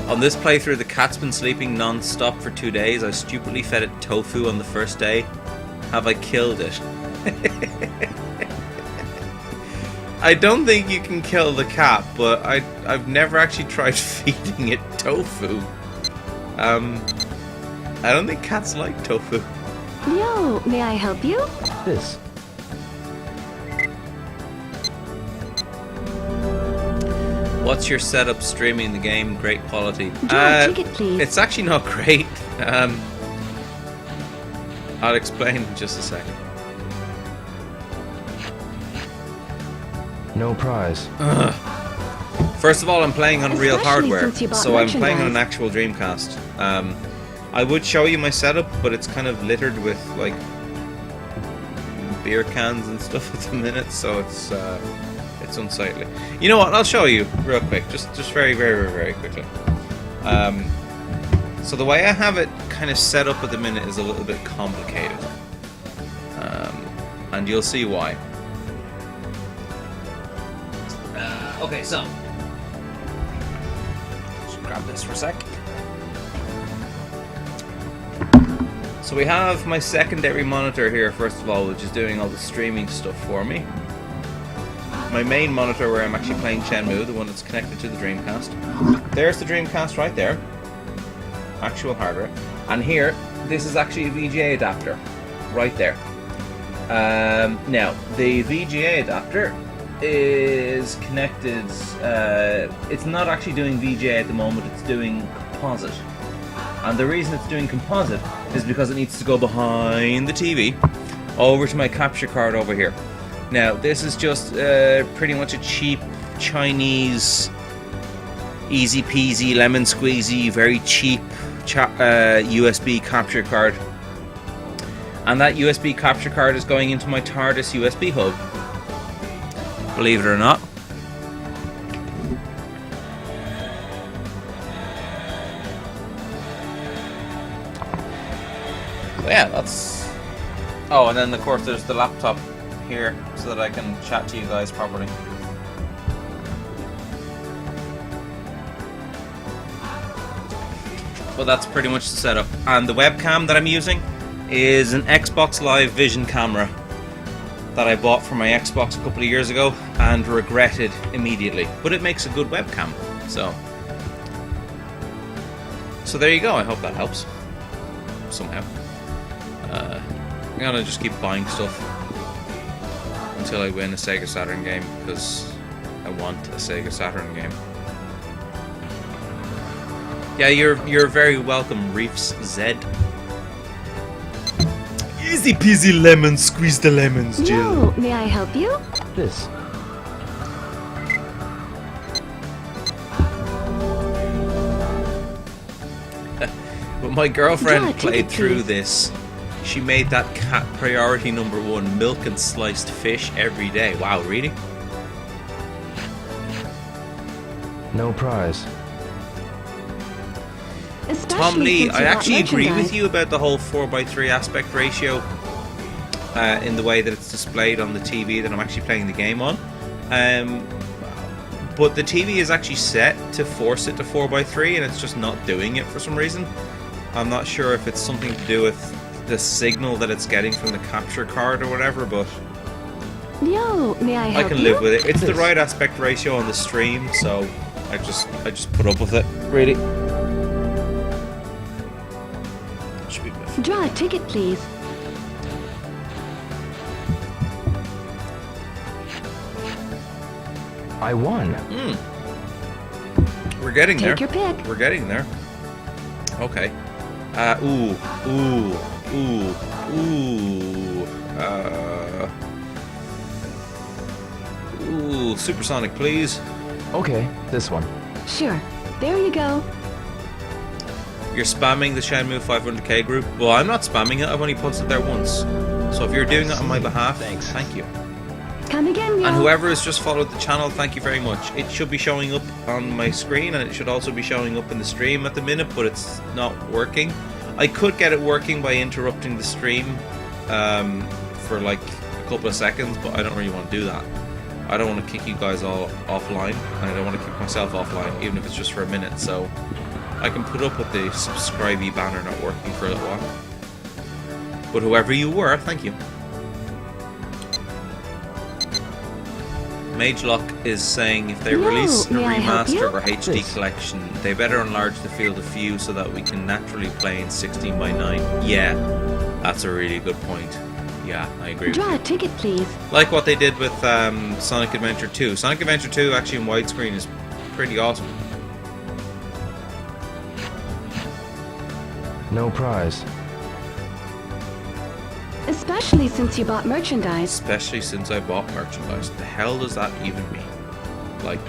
On this playthrough, the cat's been sleeping non-stop for 2 days. I stupidly fed it tofu on the first day. Have I killed it? I don't think you can kill the cat, but I've never actually tried feeding it tofu. I don't think cats like tofu. Yo, may I help you? This. What's your setup streaming the game? Great quality. Draw a ticket, please. It's actually not great. I'll explain in just a second. No prize. First of all, I'm playing on real Especially hardware, since you bought so I'm playing on an merchandise. actual Dreamcast. I would show you my setup, but it's kind of littered with like beer cans and stuff at the minute, so it's unsightly. You know what? I'll show you real quick, just very, very, very quickly. So the way I have it kind of set up at the minute is a little bit complicated, and you'll see why. Okay, so just grab this for a sec. So we have my secondary monitor here, first of all, which is doing all the streaming stuff for me. My main monitor where I'm actually playing Shenmue, the one that's connected to the Dreamcast. There's the Dreamcast right there. Actual hardware. And here, this is actually a VGA adapter. Right there. Now, the VGA adapter is connected. It's not actually doing VGA at the moment, it's doing composite. And the reason it's doing composite is because it needs to go behind the TV over to my capture card over here. Now, this is just pretty much a cheap Chinese, easy peasy, lemon squeezy, very cheap USB capture card. And that USB capture card is going into my TARDIS USB hub. Believe it or not. So yeah, that's... Oh, and then of course there's the laptop here so that I can chat to you guys properly. Well, that's pretty much the setup. And the webcam that I'm using is an Xbox Live Vision camera that I bought for my Xbox a couple of years ago and regretted immediately. But it makes a good webcam, so there you go. I hope that helps somehow. I'm gonna just keep buying stuff until I win a Sega Saturn game, because I want a Sega Saturn game. Yeah, you're very welcome, Reefs Z. Easy peasy lemon, squeeze the lemons, Jill. No, may I help you? This. But my girlfriend Yeah, played take it, through please. this. She made that cat priority #1, milk and sliced fish every day. Wow, really? No prize. Especially Tom Lee, since I you bought actually agree with merchandise. you about the whole 4:3 aspect ratio in the way that it's displayed on the TV that I'm actually playing the game on. But the TV is actually set to force it to 4:3 and it's just not doing it for some reason. I'm not sure if it's something to do with the signal that it's getting from the capture card or whatever, but Yo, may I I help can you? live with it. It's the right aspect ratio on the stream, so I just put up with it, really. Should be good. Draw a ticket, please. I won. We're getting Take there. your pick. We're getting there. Okay. Supersonic, please. Okay, this one. Sure. There you go. You're spamming the Shenmue 500k group. Well, I'm not spamming it. I've only posted there once. So if you're doing it on my behalf, thank you. Come again, yo. And whoever has just followed the channel, thank you very much. It should be showing up on my screen, and it should also be showing up in the stream at the minute, but it's not working. I could get it working by interrupting the stream for like a couple of seconds, but I don't really want to do that. I don't want to kick you guys all offline, and I don't want to kick myself offline, even if it's just for a minute, so I can put up with the subscribey banner not working for a little while. But whoever you were, thank you. Mage Lock is saying if they Yo, release a may I help remaster you? or HD This. collection, they better enlarge the field of view so that we can naturally play in 16:9. Yeah, that's a really good point. Yeah, I agree with Draw you. a ticket, please. Like what they did with Sonic Adventure 2. Sonic Adventure 2 actually in widescreen is pretty awesome. No prize. Especially since you bought merchandise. Especially since I bought merchandise. The hell does that even mean? Like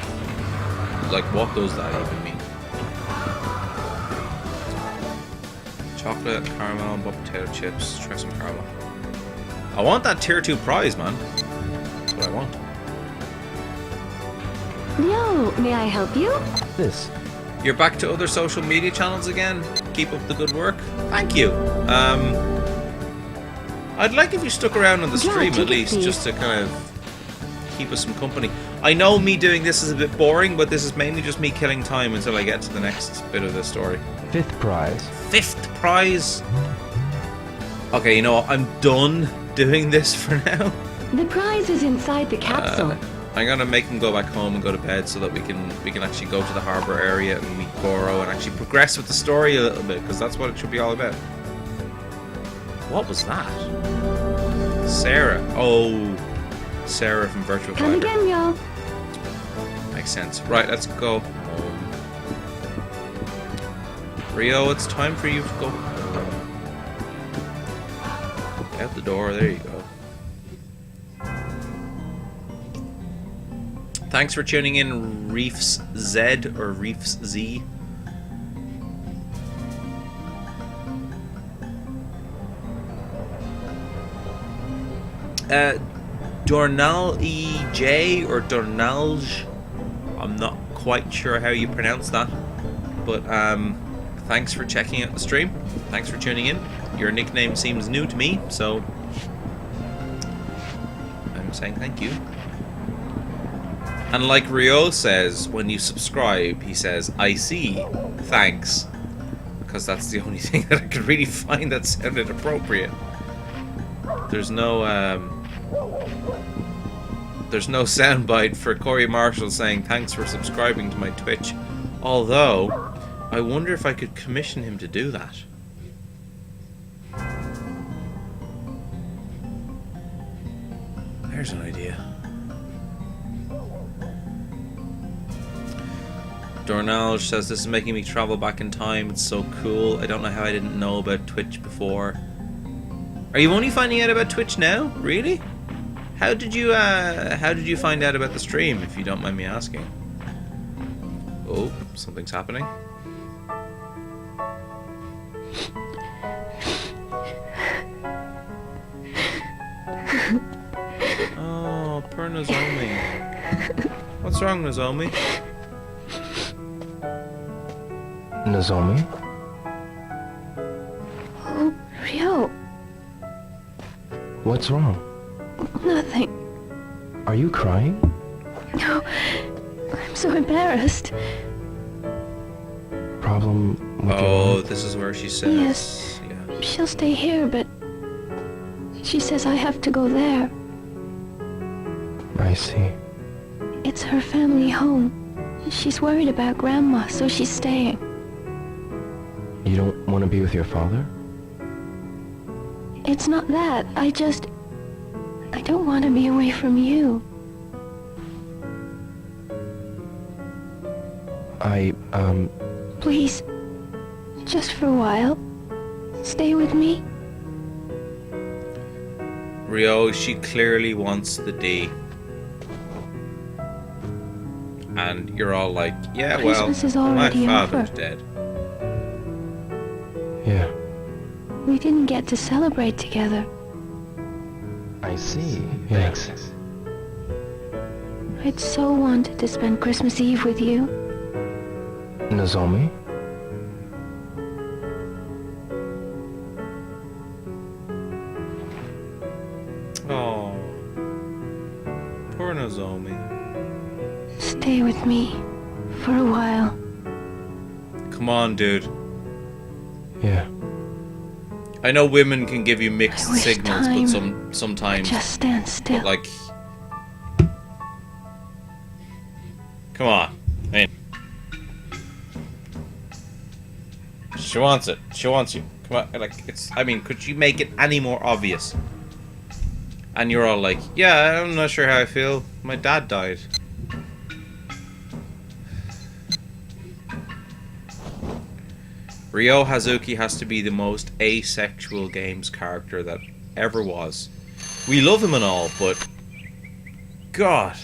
what does that even mean? Chocolate, caramel, and potato chips. Try some caramel. I want that tier 2 prize, man. That's what I want. Yo, may I help you? This. You're back to other social media channels again. Keep up the good work. Thank you. I'd like if you stuck around on the Yeah, stream take at it, least, please. just to kind of keep us some company. I know me doing this is a bit boring, but this is mainly just me killing time until I get to the next bit of the story. 5th prize. 5th prize. Okay, you know what? I'm done doing this for now. The prize is inside the capsule. I'm gonna make him go back home and go to bed so that we can actually go to the harbour area and meet Goro and actually progress with the story a little bit, because that's what it should be all about. What was that? Sarah. Oh, Sarah from Virtual Come Fighter. again, y'all. Makes sense. Right, let's go home. Rio, it's time for you to go home. Out the door, there you go. Thanks for tuning in, Reefs Z or Reefs Z. Dornal EJ or Dornalj. I'm not quite sure how you pronounce that, but thanks for checking out the stream. Thanks for tuning in. Your nickname seems new to me, so I'm saying thank you. And like Rio says, when you subscribe, he says, I see, thanks. Because that's the only thing that I could really find that sounded appropriate. There's no soundbite for Corey Marshall saying thanks for subscribing to my Twitch. Although, I wonder if I could commission him to do that. There's an idea. Dornal says, this is making me travel back in time. It's so cool. I don't know how I didn't know about Twitch before. Are you only finding out about Twitch now? Really? How did you find out about the stream, if you don't mind me asking? Oh, something's happening. Oh, poor Nozomi. What's wrong, Nozomi? Nozomi? Oh, Rio. What's wrong? Nothing. Are you crying? No. I'm so embarrassed. Problem with Oh, your... this is where she says... Yes. Yeah. She'll stay here, but she says I have to go there. I see. It's her family home. She's worried about Grandma, so she's staying. You don't want to be with your father? It's not that. I don't want to be away from you. Please, just for a while, stay with me. Rio, she clearly wants the D. And you're all like, yeah, well, Christmas is my already father's over. dead. Yeah. We didn't get to celebrate together. I see. Thanks. I'd so wanted to spend Christmas Eve with you. Nozomi? Oh, poor Nozomi. Stay with me for a while. Come on, dude. Yeah. I know women can give you mixed I wish signals, time but sometimes, Just stand still. but like, come on. Hey. She wants it. She wants you. Come on. Like, it's. I mean, could you make it any more obvious? And you're all like, yeah, I'm not sure how I feel. My dad died. Ryo Hazuki has to be the most asexual games character that ever was. We love him and all, but God.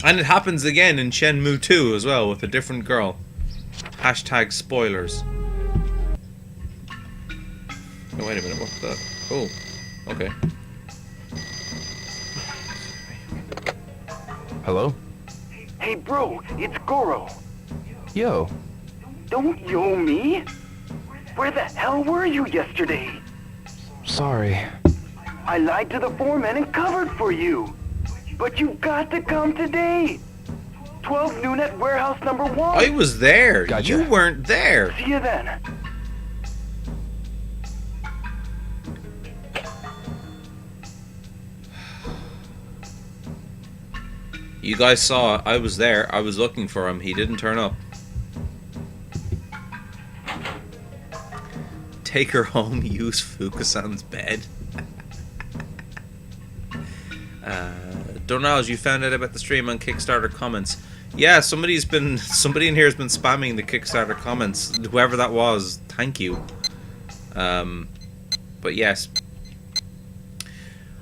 And it happens again in Shenmue 2 as well with a different girl. Hashtag spoilers. Oh, wait a minute, what's that? Oh, okay. Hello? Hey bro, it's Goro. Yo. Don't yo me. Where the hell were you yesterday? Sorry. I lied to the foreman and covered for you. But you got to come today. 12 noon at warehouse number 1. I was there. Gotcha. You weren't there. See you then. You guys saw I was there. I was looking for him. He didn't turn up. take her home, use Fukusan's bed. Donald, you found out about the stream on Kickstarter comments. Yeah, somebody in here has been spamming the Kickstarter comments. Whoever that was, thank you. But yes.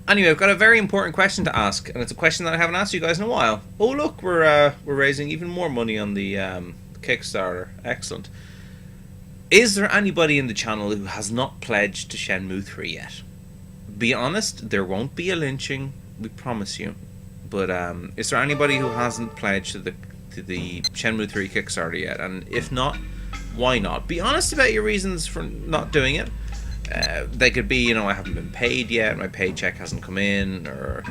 Anyway, I've got a very important question to ask, and it's a question that I haven't asked you guys in a while. Oh look, we're raising even more money on the Kickstarter. Excellent. Is there anybody in the channel who has not pledged to Shenmue 3 yet? Be honest, there won't be a lynching, we promise you. But is there anybody who hasn't pledged to the Shenmue 3 Kickstarter yet? And if not, why not? Be honest about your reasons for not doing it. They could be, you know, I haven't been paid yet, my paycheck hasn't come in, or,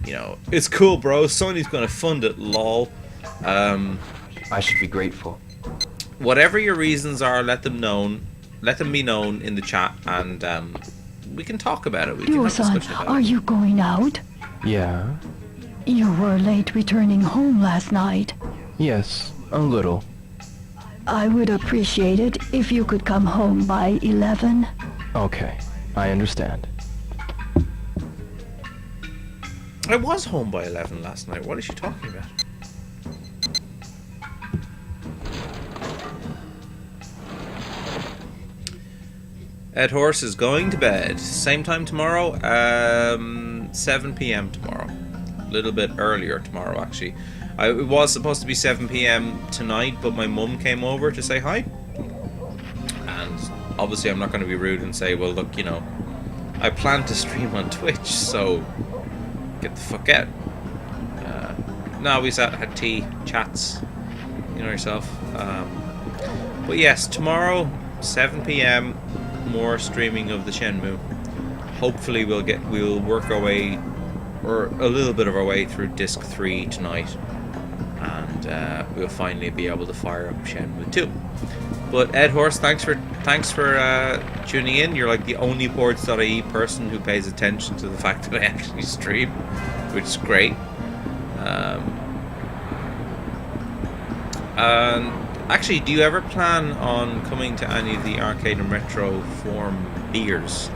you know, it's cool, bro, Sony's gonna fund it, lol. I should be grateful. Whatever your reasons are, let them be known in the chat, and we can talk about it. We can have a Ryo-san, discussion about are it. you going out? Yeah? You were late returning home last night. Yes, a little. I would appreciate it if you could come home by 11. Okay, I understand. I was home by 11 last night. What is she talking about? Ed Horse is going to bed. Same time tomorrow. 7 p.m. tomorrow. A little bit earlier tomorrow, actually. It was supposed to be 7 p.m. tonight, but my mum came over to say hi. And obviously I'm not going to be rude and say, well, look, you know, I plan to stream on Twitch, so get the fuck out. No, we had tea, chats, you know yourself. But yes, tomorrow, 7 p.m., more streaming of the Shenmue. Hopefully we'll work our way, or a little bit of our way through Disc 3 tonight, and we'll finally be able to fire up Shenmue 2. But Ed Horse, thanks for tuning in. You're like the only Ports.ie person who pays attention to the fact that I actually stream, which is great. And actually, do you ever plan on coming to any of the Arcade and Retro Forum beers?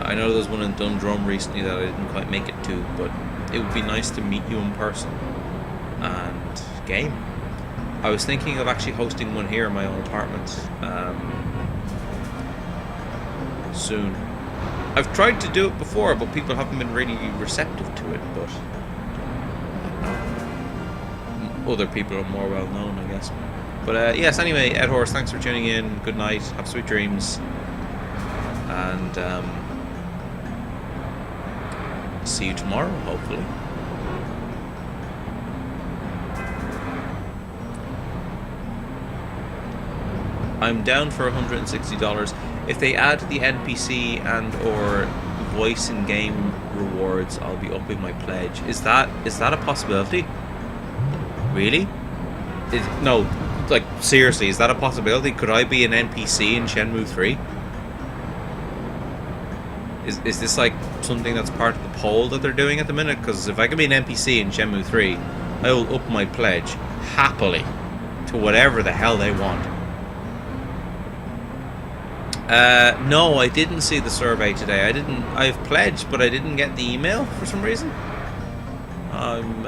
I know there was one in Dundrum recently that I didn't quite make it to, but it would be nice to meet you in person and game. I was thinking of actually hosting one here in my own apartment soon. I've tried to do it before, but people haven't been really receptive to it, but other people are more well known, I guess. But yes, anyway, Ed Horse, thanks for tuning in. Good night, have sweet dreams, and see you tomorrow, hopefully. I'm down for $160. If they add the NPC and or voice in game rewards, I'll be upping my pledge. Is that a possibility? Really? No, like seriously, is that a possibility? Could I be an NPC in Shenmue 3? Is this like something that's part of the poll that they're doing at the minute? Because if I can be an NPC in Shenmue 3, I will up my pledge happily to whatever the hell they want. No, I didn't see the survey today. I've pledged, but I didn't get the email for some reason. I'm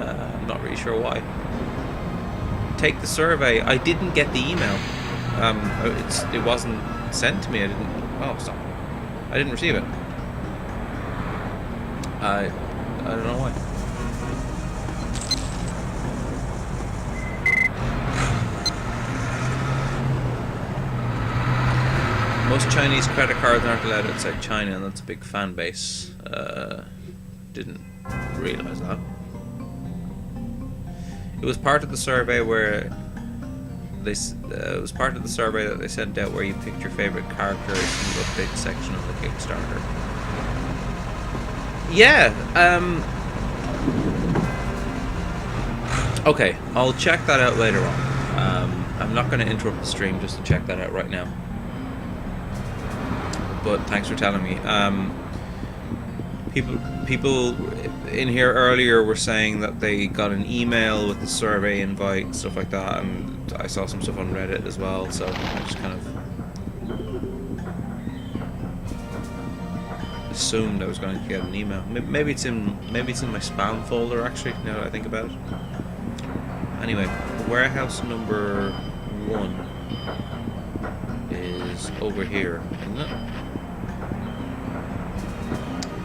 not really sure why. Take the survey. I didn't get the email. It wasn't sent to me. I didn't receive it. I don't know why. Most Chinese credit cards aren't allowed outside China, and that's a big fan base. Didn't realize that. It was part of the survey where it was part of the survey that they sent out where you picked your favorite characters in the update section of the Kickstarter. Yeah. Okay, I'll check that out later on. I'm not going to interrupt the stream just to check that out right now. But thanks for telling me. People in here earlier were saying that they got an email with the survey invite, stuff like that, and I saw some stuff on Reddit as well, so I just kind of assumed I was going to get an email. Maybe it's in my spam folder actually. Now that I think about it. Anyway, warehouse number 1 is over here, isn't it?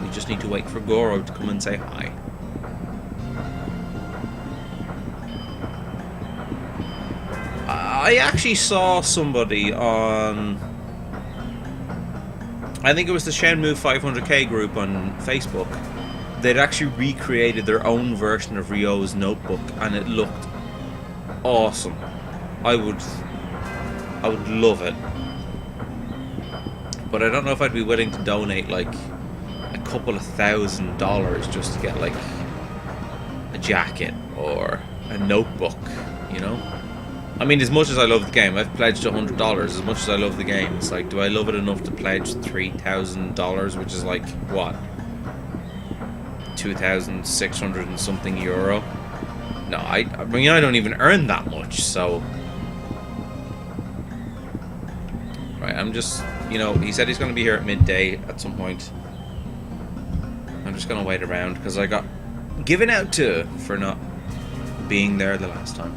We just need to wait for Goro to come and say hi. I actually saw somebody on, I think it was the Shenmue 500k group on Facebook. They'd actually recreated their own version of Ryo's notebook, and it looked awesome. I would love it, but I don't know if I'd be willing to donate like a couple of $1,000 just to get like a jacket or a notebook, you know. I mean, as much as I love the game, I've pledged $100. As much as I love the game, it's like, do I love it enough to pledge $3,000, which is like what, 2,600 and something euro? No, I mean, I don't even earn that much, so. Right, I'm just, you know, he said he's going to be here at midday at some point. I'm just going to wait around because I got given out to for not being there the last time.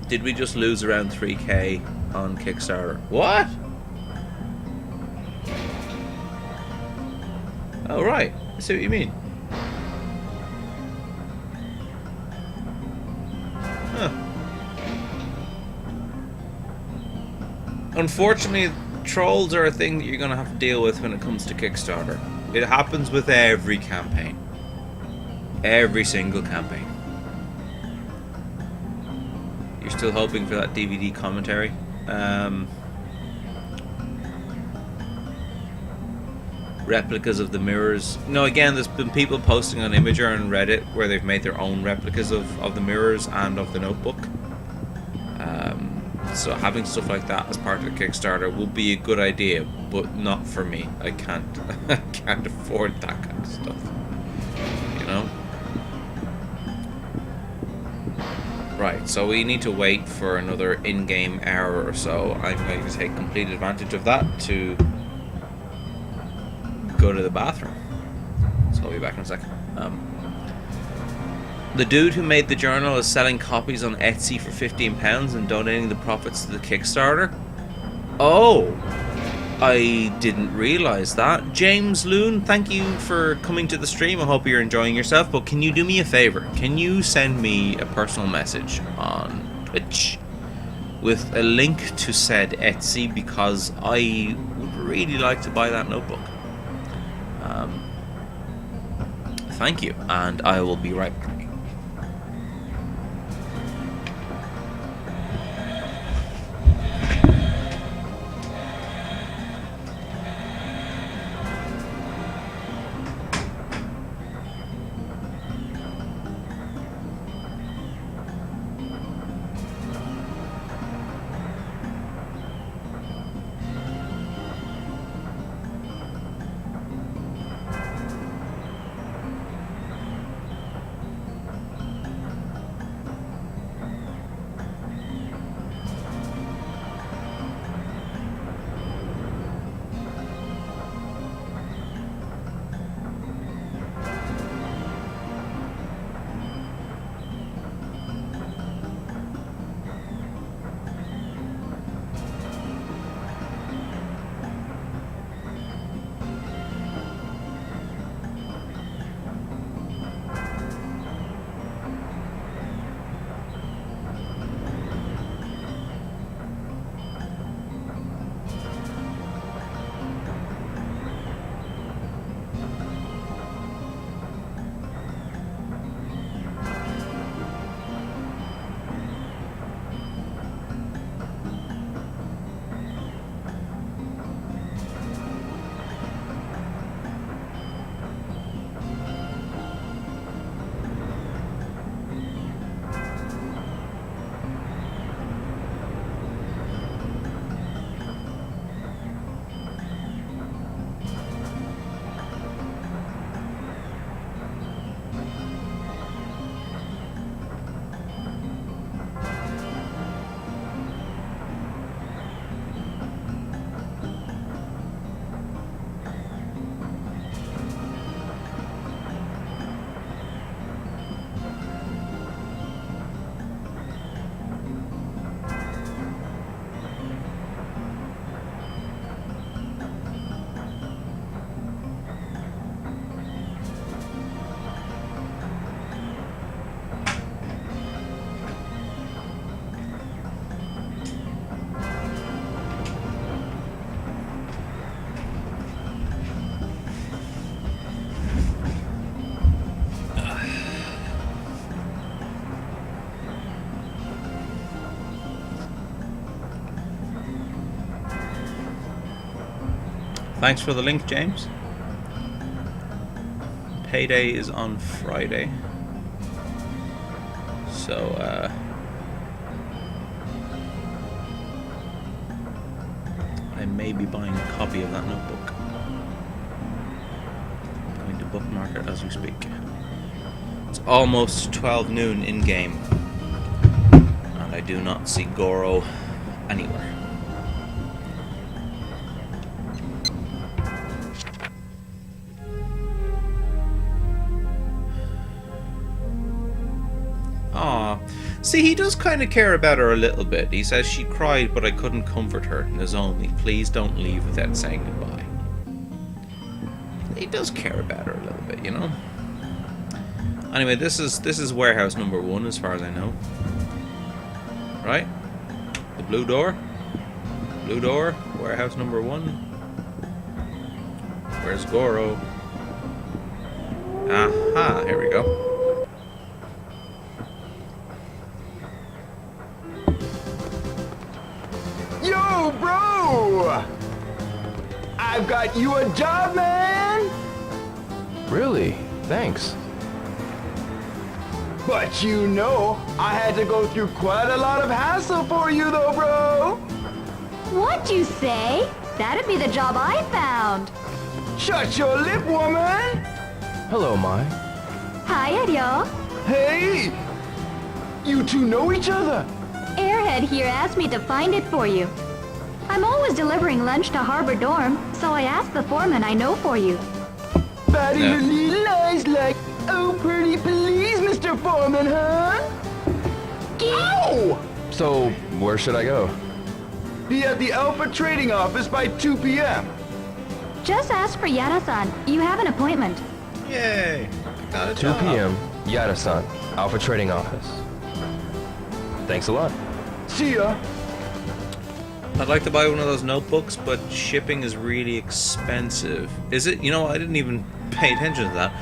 Did we just lose around 3k on Kickstarter? What? Oh, right. I see what you mean. Huh. Unfortunately, trolls are a thing that you're going to have to deal with when it comes to Kickstarter. It happens with every campaign. Every single campaign. You're still hoping for that DVD commentary. Replicas of the mirrors. No, again, there's been people posting on Imager and Reddit where they've made their own replicas of the mirrors and of the notebook. So having stuff like that as part of the Kickstarter will be a good idea, but not for me. I can't afford that kind of stuff. You know? Right, so we need to wait for another in-game hour or so. I'm going to take complete advantage of that to go to the bathroom. So I'll be back in a second. The dude who made the journal is selling copies on Etsy for £15 and donating the profits to the Kickstarter. Oh, I didn't realise that. James Loon, thank you for coming to the stream. I hope you're enjoying yourself, but can you do me a favour? Can you send me a personal message on Twitch with a link to said Etsy, because I would really like to buy that notebook. Thank you, and I will be right back. Thanks for the link, James. Payday is on Friday. So, I may be buying a copy of that notebook. I'm going to bookmark it as we speak. It's almost 12 noon in-game. And I do not see Goro anywhere. Aw. See, he does kind of care about her a little bit. He says she cried, but I couldn't comfort her. There's only, please don't leave without saying goodbye. He does care about her a little bit, you know? Anyway, this is warehouse number 1 as far as I know. Right? The blue door? Blue door, warehouse number 1. Where's Goro? Aha, here we go. Yo, bro! I've got you a job, man! Really? Thanks. But you know, I had to go through quite a lot of hassle for you though, bro! What'd you say? That'd be the job I found. Shut your lip, woman! Hello, Mai. Hi, Ariel. Hey! You two know each other? Airhead here asked me to find it for you. I'm always delivering lunch to Harbor Dorm, so I asked the foreman I know for you. Body your little eyes like, oh pretty please, Mr. Foreman, huh? Ow! So, where should I go? Be at the Alpha Trading Office by 2 p.m. Just ask for Yara-san. You have an appointment. Yay! Got a 2 job. p.m. Yada-san, Alpha Trading Office. Thanks a lot. See ya! I'd like to buy one of those notebooks, but shipping is really expensive. Is it? You know, I didn't even pay attention to that.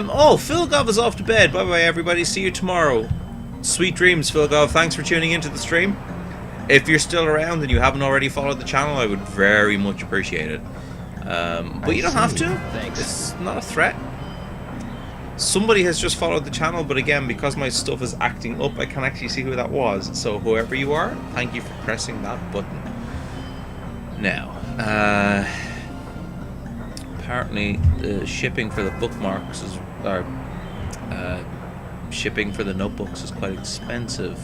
Oh, Philgov is off to bed. Bye-bye, everybody. See you tomorrow. Sweet dreams, Philgov. Thanks for tuning into the stream. If you're still around and you haven't already followed the channel, I would very much appreciate it. But you don't have to. Thanks. It's not a threat. Somebody has just followed the channel, but again, because my stuff is acting up, I can't actually see who that was. So whoever you are, thank you for pressing that button. Now, apparently the shipping for the bookmarks is, or shipping for the notebooks is quite expensive.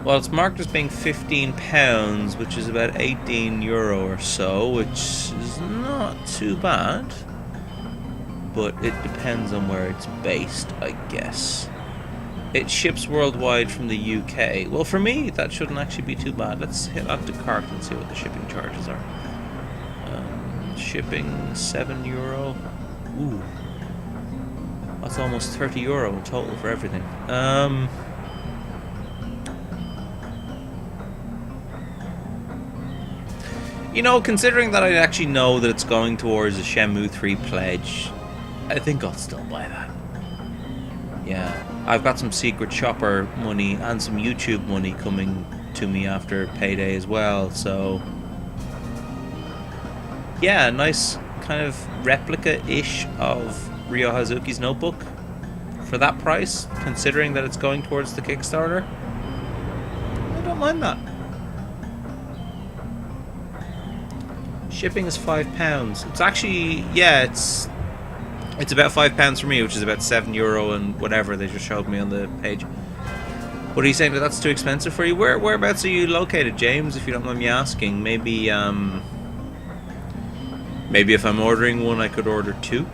Well, it's marked as being £15, which is about €18 or so, which is not too bad. But it depends on where it's based, I guess. It ships worldwide from the UK. Well, for me, that shouldn't actually be too bad. Let's hit add to cart and see what the shipping charges are. Shipping, €7. Ooh. That's almost €30 in total for everything. You know, considering that I actually know that it's going towards a Shenmue 3 pledge, I think I'll still buy that. Yeah, I've got some secret shopper money and some YouTube money coming to me after payday as well, so yeah, nice kind of replica-ish of Ryo Hazuki's notebook for that price, considering that it's going towards the Kickstarter. I don't mind that. Shipping is £5. It's actually, yeah, it's about £5 for me, which is about €7 and whatever they just showed me on the page. What are you saying, that that's too expensive for you? Whereabouts are you located, James, if you don't mind me asking? Maybe if I'm ordering one, I could order 2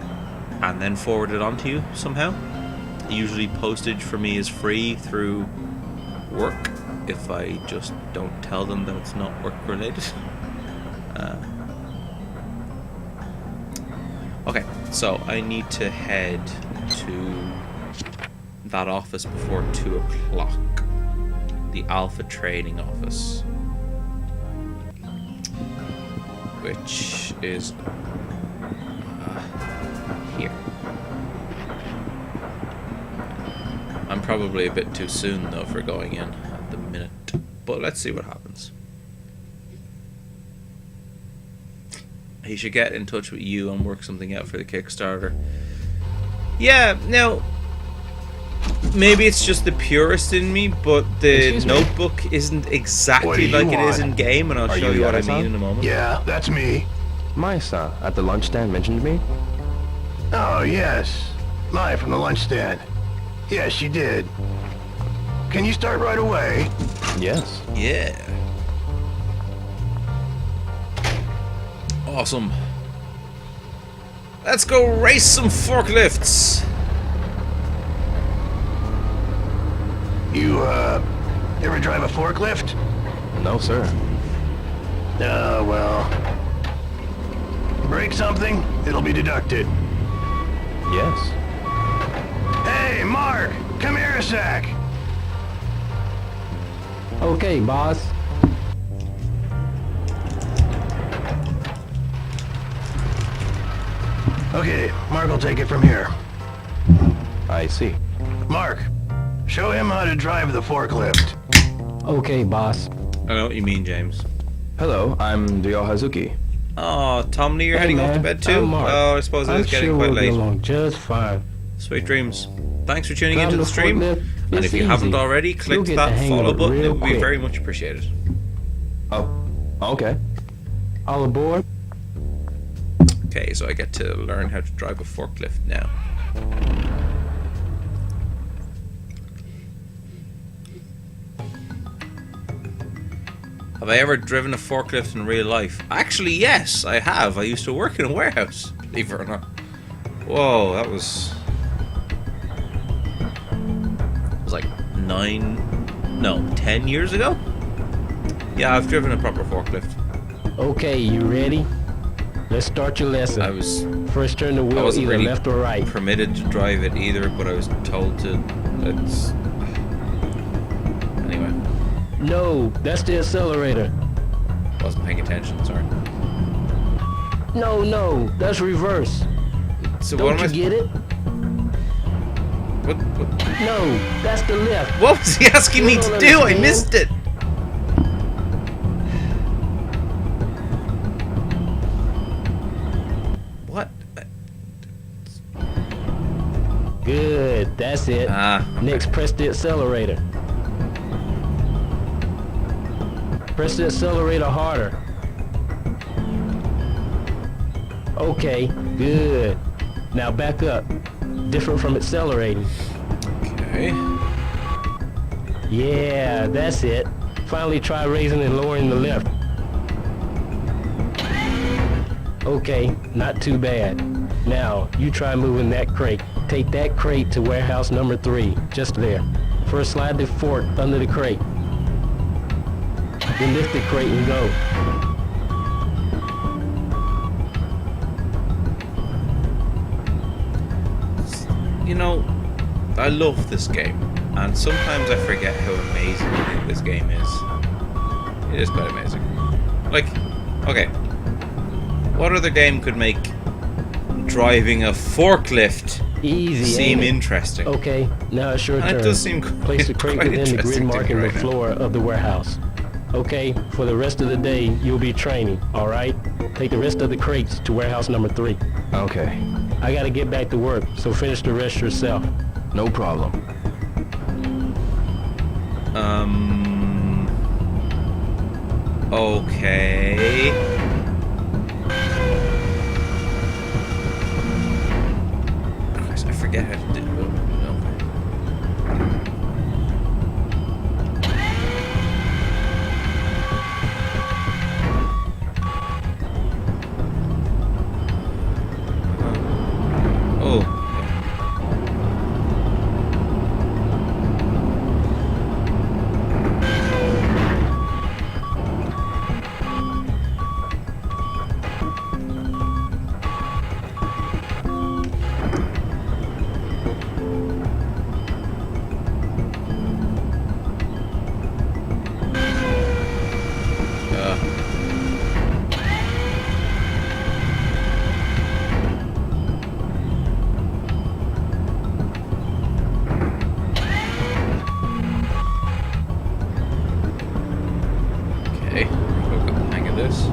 and then forward it on to you somehow. Usually postage for me is free through work if I just don't tell them that it's not work related. Okay, so I need to head to that office before 2 o'clock. The Alpha Trading Office. Which is here. I'm probably a bit too soon though for going in at the minute, but let's see what happens. he should get in touch with you and work something out for the Kickstarter. Yeah, now, maybe it's just the purist in me, but the notebook isn't exactly like it is in game, and I'll show you what I mean in a moment. Yeah, that's me. Maisa at the lunch stand mentioned me. Oh, yes. Mai from the lunch stand. Yes, she did. Can you start right away? Yes. Yeah. Awesome. Let's go race some forklifts. You, ever drive a forklift? No, sir. Well... break something, it'll be deducted. Yes. Hey, Mark! Come here a sec! Okay, boss. Okay, Mark will take it from here. I see. Mark, show him how to drive the forklift. Okay, boss. I know what you mean, James. Hello, I'm Ryo Hazuki. Oh, Tommy, you're heading off to bed too? Oh, I suppose it is getting quite late. Along just fine. Sweet dreams. Thanks for tuning Grab into the the stream. forklift. And It's if you haven't easy. already, click You'll get that the hang of follow it button. It real would be quick. very much appreciated. Oh, okay. All aboard? Okay, so I get to learn how to drive a forklift now. Have I ever driven a forklift in real life? Actually, yes, I have. I used to work in a warehouse, believe it or not. Whoa, that was... It was like 10 years ago? Yeah, I've driven a proper forklift. Okay, you ready? Let's start your lesson. I was... First turn the I wheel wasn't either really left or right. permitted to drive it either, but I was told to. It's anyway. No, that's the accelerator. Wasn't paying attention. Sorry. No, that's reverse. So Don't what am you get it? What? No, that's the left. What was he asking me You to don't do? I understand. missed it. What? Good, that's it. Okay. Next, press the accelerator. Press the accelerator harder. Okay, good. Now back up. Different from accelerating. Okay. Yeah, that's it. Finally try raising and lowering the lift. Okay, not too bad. Now, you try moving that crate. Take that crate to warehouse number 3, just there. First slide the fork under the crate. Then lift the crate and go. You know, I love this game, and sometimes I forget how amazing this game is. It is quite amazing. Like, okay, what other game could make driving a forklift Easy, seem ain't it? interesting? Okay, now it's your And turn. it does seem Place the crate quite within the grid interesting to mark me in the right now. floor of the warehouse. Okay, for the rest of the day, you'll be training, alright? Take the rest of the crates to warehouse number 3. Okay. I gotta get back to work, so finish the rest yourself. No problem. Okay. Christ, I forget how to do it. Oh. Okay, I've got the hang of this.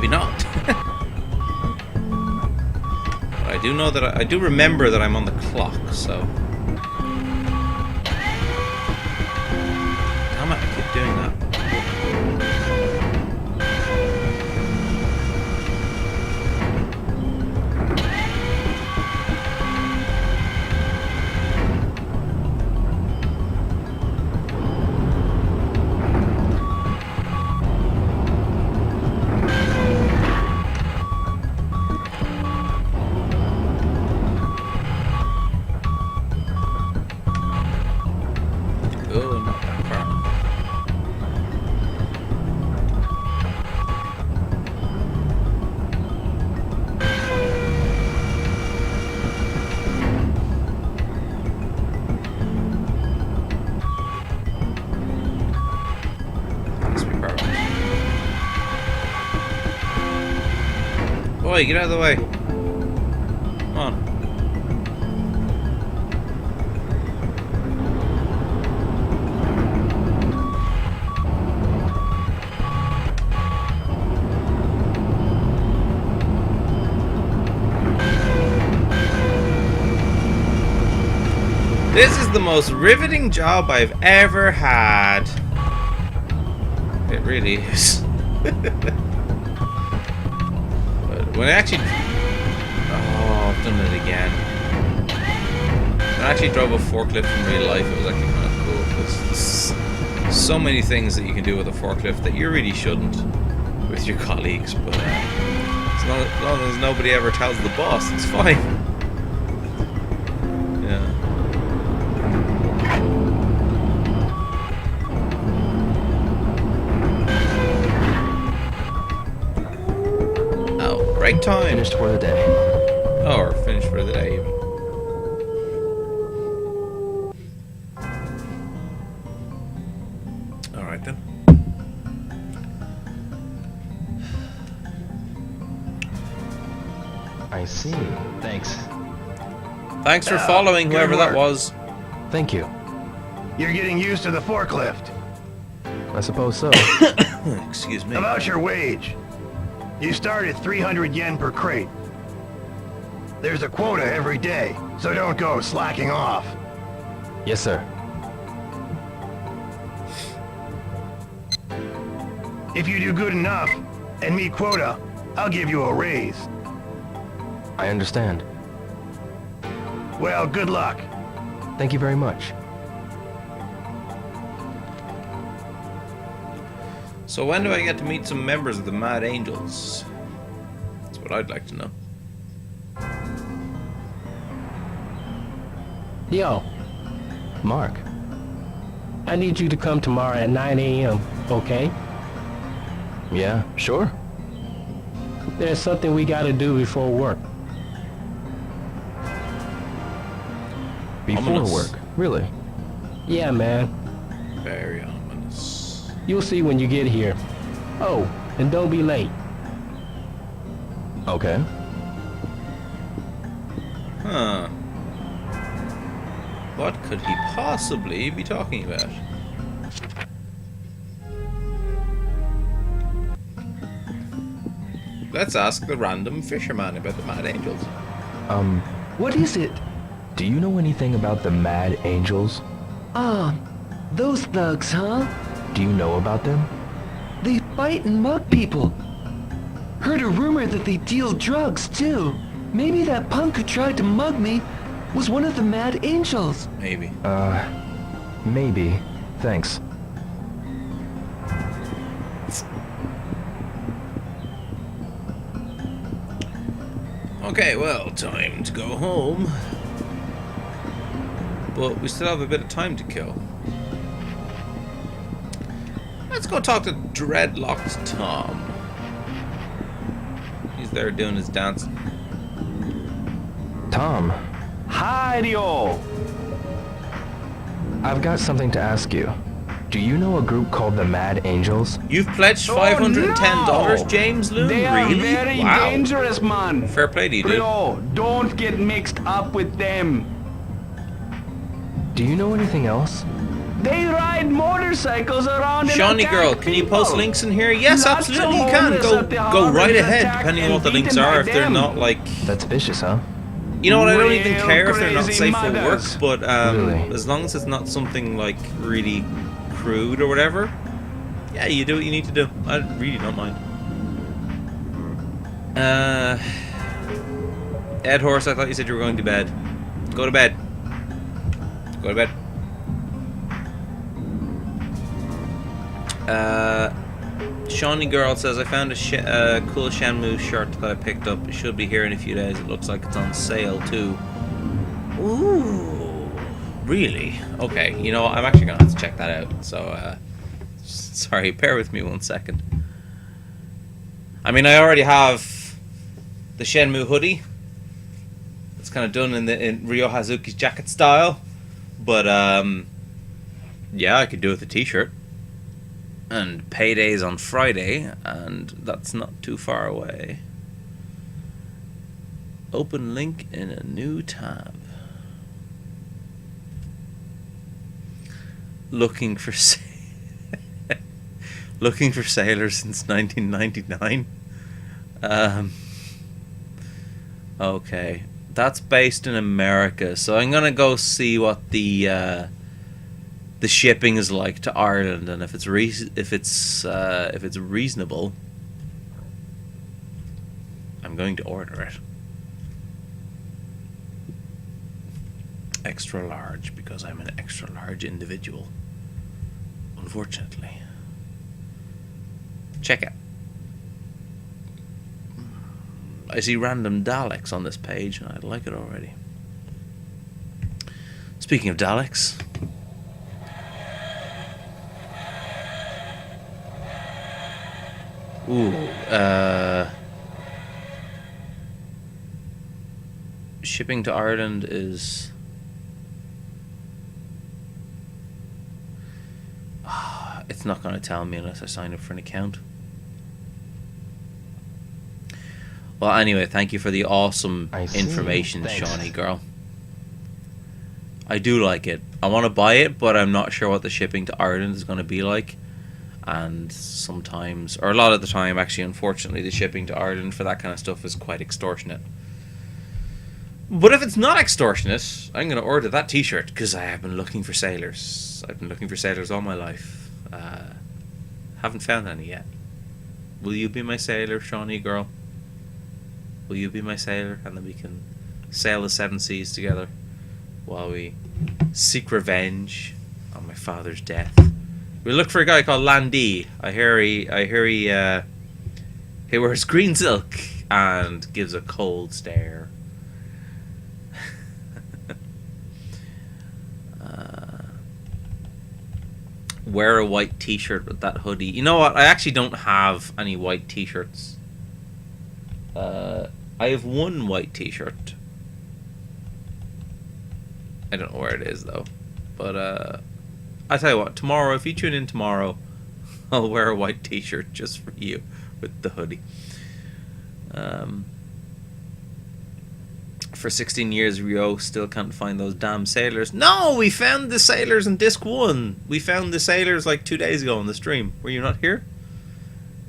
maybe not. But I do know that I do remember that I'm on the clock, so. Damn it, I keep doing that. Oh, not that far. Must be perfect. Boy, get out of the way. Come on. This is the most riveting job I've ever had. It really is. But when I actually... Oh, I've done it again. When I actually drove a forklift in real life, it was actually kind of cool. There's so many things that you can do with a forklift that you really shouldn't with your colleagues, but as long as nobody ever tells the boss, it's fine. Yeah. Break time. Finished for the day. Oh, or finished for the day even. Alright then. I see. Thanks. Thanks for following good whoever that work. was. Thank you. You're getting used to the forklift. I suppose so. Excuse me. About your wage. You start at 300 yen per crate. There's a quota every day, so don't go slacking off. Yes, sir. If you do good enough and meet quota, I'll give you a raise. I understand. Well, good luck. Thank you very much. So when do I get to meet some members of the Mad Angels? That's what I'd like to know. Yo, Mark. I need you to come tomorrow at 9 a.m., okay? Yeah, sure. There's something we gotta do before work. Before Ominous. work. Really? Yeah, man. Very ominous. You'll see when you get here. Oh, and don't be late. Okay. Huh. What could he possibly be talking about? Let's ask the random fisherman about the Mad Angels. What is it? Do you know anything about the Mad Angels? Those thugs, huh? Do you know about them? They fight and mug people. Heard a rumor that they deal drugs, too. Maybe that punk who tried to mug me was one of the Mad Angels. Maybe. Maybe. Thanks. Okay, well, time to go home. But we still have a bit of time to kill. Let's go talk to Dreadlocked Tom. He's there doing his dancing. Tom, Hi, Dio. I've got something to ask you. Do you know a group called the Mad Angels? You've pledged $510, James Loon? They are Really? very Wow. dangerous, man. Fair play to you, dude. Bro, don't get mixed up with them. Do you know anything else? They ride motorcycles around and Shawnee attack girl, can you post people. links in here? Yes, Lots of absolutely you can. homeless at the Go harbor right get ahead, attacked depending on and what the links beaten are. by If they're them. not like, That's vicious, huh? you know what? I don't even Real care if they're not crazy safe for work, mothers. but Really? as long as it's not something like really crude or whatever, yeah, you do what you need to do. I really don't mind. Ed Horse, I thought you said you were going to bed. Go to bed. Go to bed. Shawnee Girl says, I found a cool Shenmue shirt that I picked up. It should be here in a few days. It looks like it's on sale too. Ooh, really? Okay, you know, I'm actually going to have to check that out. So, sorry, bear with me 1 second. I mean, I already have the Shenmue hoodie. It's kind of done in Ryo Hazuki's jacket style. But, yeah, I could do it with a t-shirt. And payday's on Friday, and that's not too far away. Open link in a new tab. Looking for looking for sailors since 1999. Okay, that's based in America, so I'm gonna go see what the shipping is like to Ireland, and if it's reasonable, I'm going to order it extra large because I'm an extra large individual. Unfortunately, check it. I see random Daleks on this page, and I like it already. Speaking of Daleks. Ooh, shipping to Ireland is... it's not going to tell me unless I sign up for an account. Well, anyway, thank you for the awesome information, Shawnee girl. I do like it. I want to buy it, but I'm not sure what the shipping to Ireland is going to be like. And sometimes, or a lot of the time, actually, unfortunately, the shipping to Ireland for that kind of stuff is quite extortionate. But if it's not extortionate, I'm going to order that t-shirt, because I have been looking for sailors. I've been looking for sailors all my life. Haven't found any yet. Will you be my sailor, Shawnee girl? Will you be my sailor? And then we can sail the seven seas together while we seek revenge on my father's death. We look for a guy called Landy. I hear he wears green silk and gives a cold stare. Wear a white t-shirt with that hoodie. You know what? I actually don't have any white t-shirts. I have one white t-shirt. I don't know where it is though. But I tell you what, tomorrow, if you tune in tomorrow, I'll wear a white t-shirt just for you with the hoodie. For 16 years, Ryo still can't find those damn sailors. No, we found the sailors in Disc 1. We found the sailors like 2 days ago on the stream. Were you not here?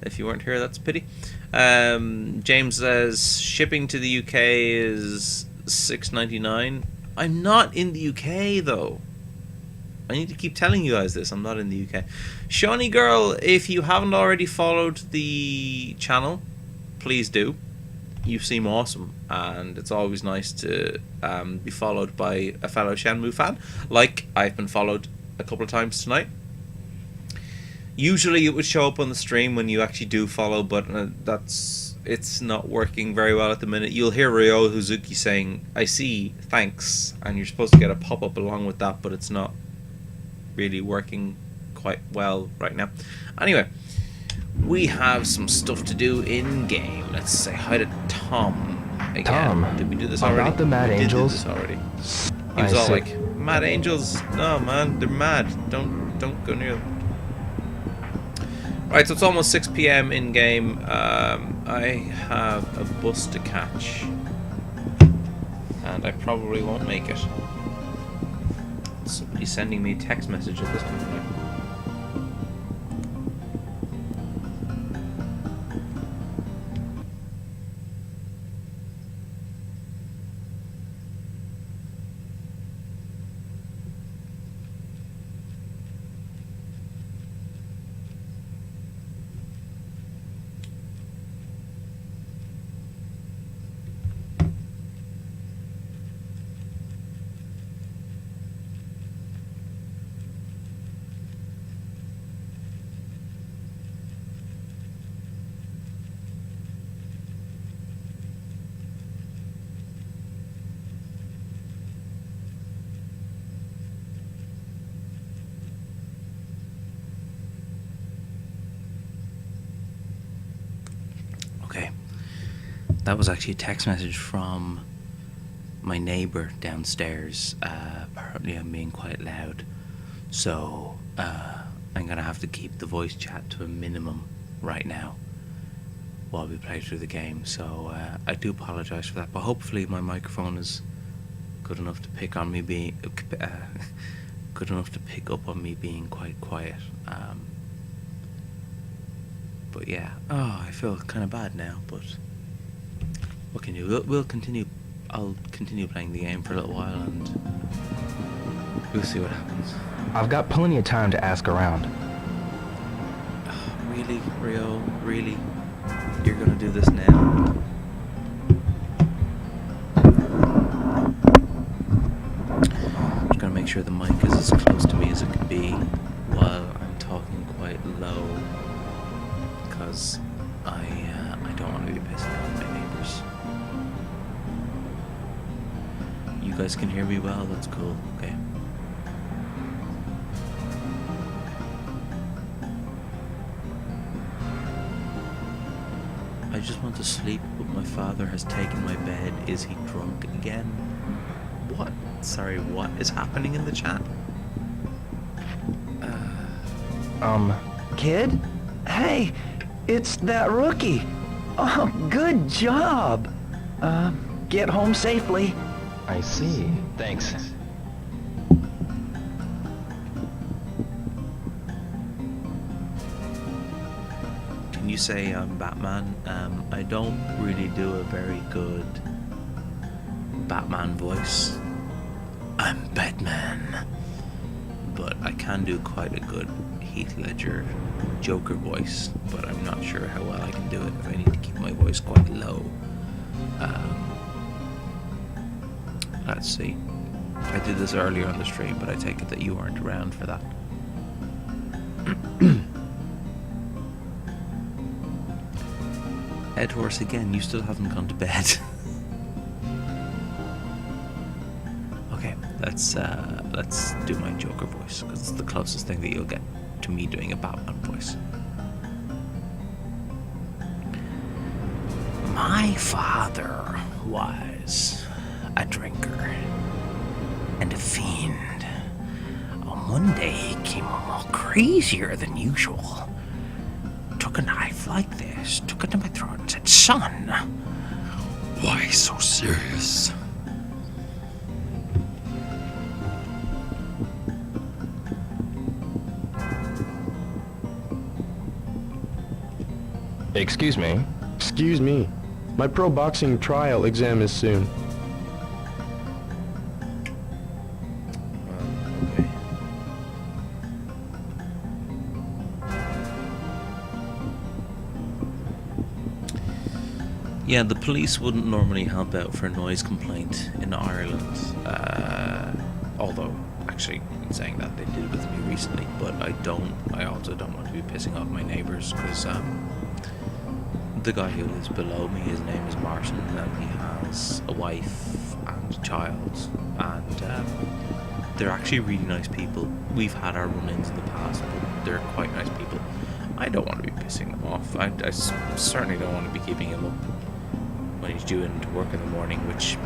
If you weren't here, that's a pity. James says, shipping to the UK is $6.99. I'm not in the UK, though. I need to keep telling you guys this. I'm not in the UK. Shawnee girl, if you haven't already followed the channel, please do. You seem awesome, and it's always nice to be followed by a fellow Shenmue fan, like I've been followed a couple of times tonight. Usually it would show up on the stream when you actually do follow, but it's not working very well at the minute. You'll hear Ryo Hazuki saying, I see, thanks, and you're supposed to get a pop-up along with that, but it's not really working quite well right now. Anyway, we have some stuff to do in game. Let's say hi to Tom again. Tom, did we do this already? About the Mad Angels. Did this already. He was all like, Mad Angels? No, man, they're mad. Don't go near them. Right, so it's almost 6 PM in game. I have a bus to catch, and I probably won't make it. Somebody's sending me a text message at this point. Okay, that was actually a text message from my neighbour downstairs. Apparently I'm being quite loud, so I'm gonna have to keep the voice chat to a minimum right now while we play through the game. So I do apologise for that, but hopefully my microphone is good enough to pick on me being good enough to pick up on me being quite quiet. But yeah, I feel kind of bad now, but what can you do? We'll continue. I'll continue playing the game for a little while, and we'll see what happens. I've got plenty of time to ask around. Really, Rio? Really? You're gonna do this now? Just gonna make sure the mic is as close to me as it can be while I'm talking quite low, because I don't want to be pissing off my neighbours. You guys can hear me well, that's cool, okay. I just want to sleep, but my father has taken my bed. Is he drunk again? What? Sorry, what is happening in the chat? Kid? Hey, it's that rookie. Oh, good job. Get home safely. I see. Thanks. Can you say I'm Batman? I don't really do a very good Batman voice. I'm Batman. But I can do quite a good Heath Ledger Joker voice, but I'm not sure how well I can do it if I need to keep my voice quite low. Let's see. I did this earlier on the stream, but I take it that you weren't around for that. Ed Horse again, you still haven't gone to bed. Okay, let's do my Joker voice, because it's the closest thing that you'll get to me doing a Batman voice. My father was a drinker and a fiend. One day he came home all crazier than usual. Took a knife like this, took it to my throat and said, "Son, why so serious?" Excuse me. Excuse me. My pro boxing trial exam is soon. Okay. Yeah, the police wouldn't normally help out for a noise complaint in Ireland. Although, actually, in saying that, they did it with me recently, but I also don't want to be pissing off my neighbours, because the guy who lives below me, his name is Martin, and he has a wife and a child, and they're actually really nice people. We've had our run-ins in the past, but they're quite nice people. I don't want to be pissing them off. I certainly don't want to be keeping him up when he's due into work in the morning, which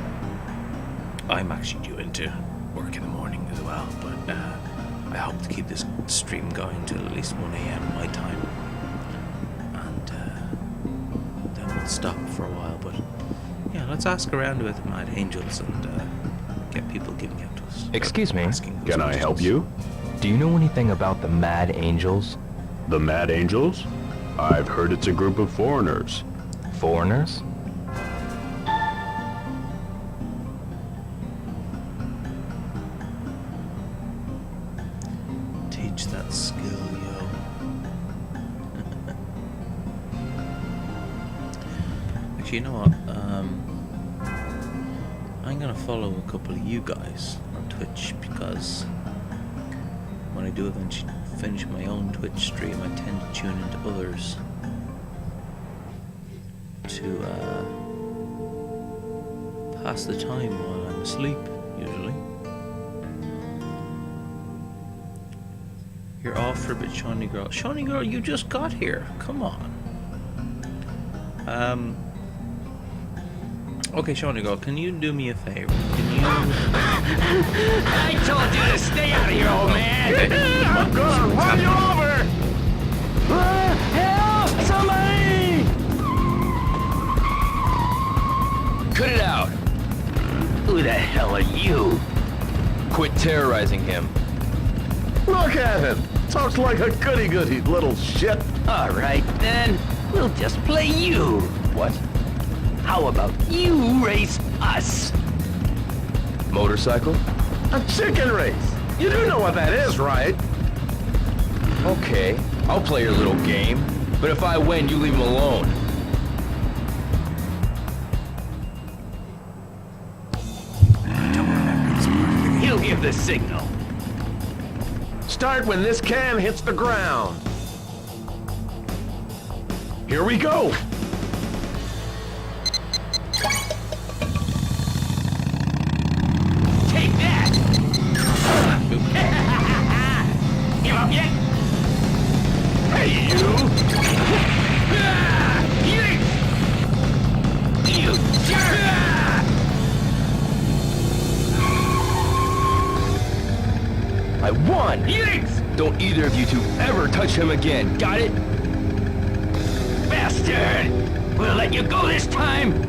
I'm actually due into work in the morning as well, but I hope to keep this stream going till at least 1 AM my time, and then we'll stop for a while. But yeah, let's ask around about the Mad Angels and get people giving out to Excuse me. Can I help you? Do you know anything about the Mad Angels? The Mad Angels? I've heard it's a group of foreigners. Foreigners? Teach that skill, yo. Actually, you know what? I'm gonna follow a couple of you guys on Twitch because when I do eventually finish my own Twitch stream, I tend to tune into others to pass the time while I'm asleep, usually. You're off for a bit, Shawnee Girl. Shawnee Girl, you just got here. Come on. Okay, Shawnee Girl, can you do me a favor? Can you... I told you to stay out of here, old man! Okay. I'm gonna run you over! Help! Somebody! Cut it out! Who the hell are you? Quit terrorizing him. Look at him! Talks like a goody-goody little shit. All right, then. We'll just play you. What? How about you race us? Motorcycle? A chicken race! You do know what that is, right? Okay, I'll play your little game. But if I win, you leave him alone. He'll give the signal. Start when this can hits the ground. Here we go! Take that! Give up yet? Hey, you! You jerk! I won! Yanks! Don't either of you two ever touch him again, got it? Bastard! We'll let you go this time!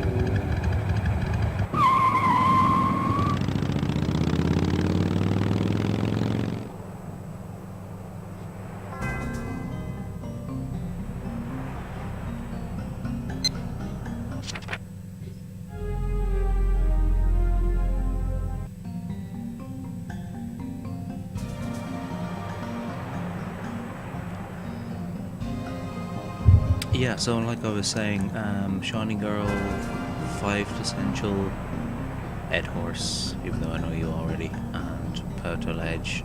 Yeah, so like I was saying, Shawnee Girl, 5th Essential, Ed Horse, even though I know you already, and Puerto Ledge.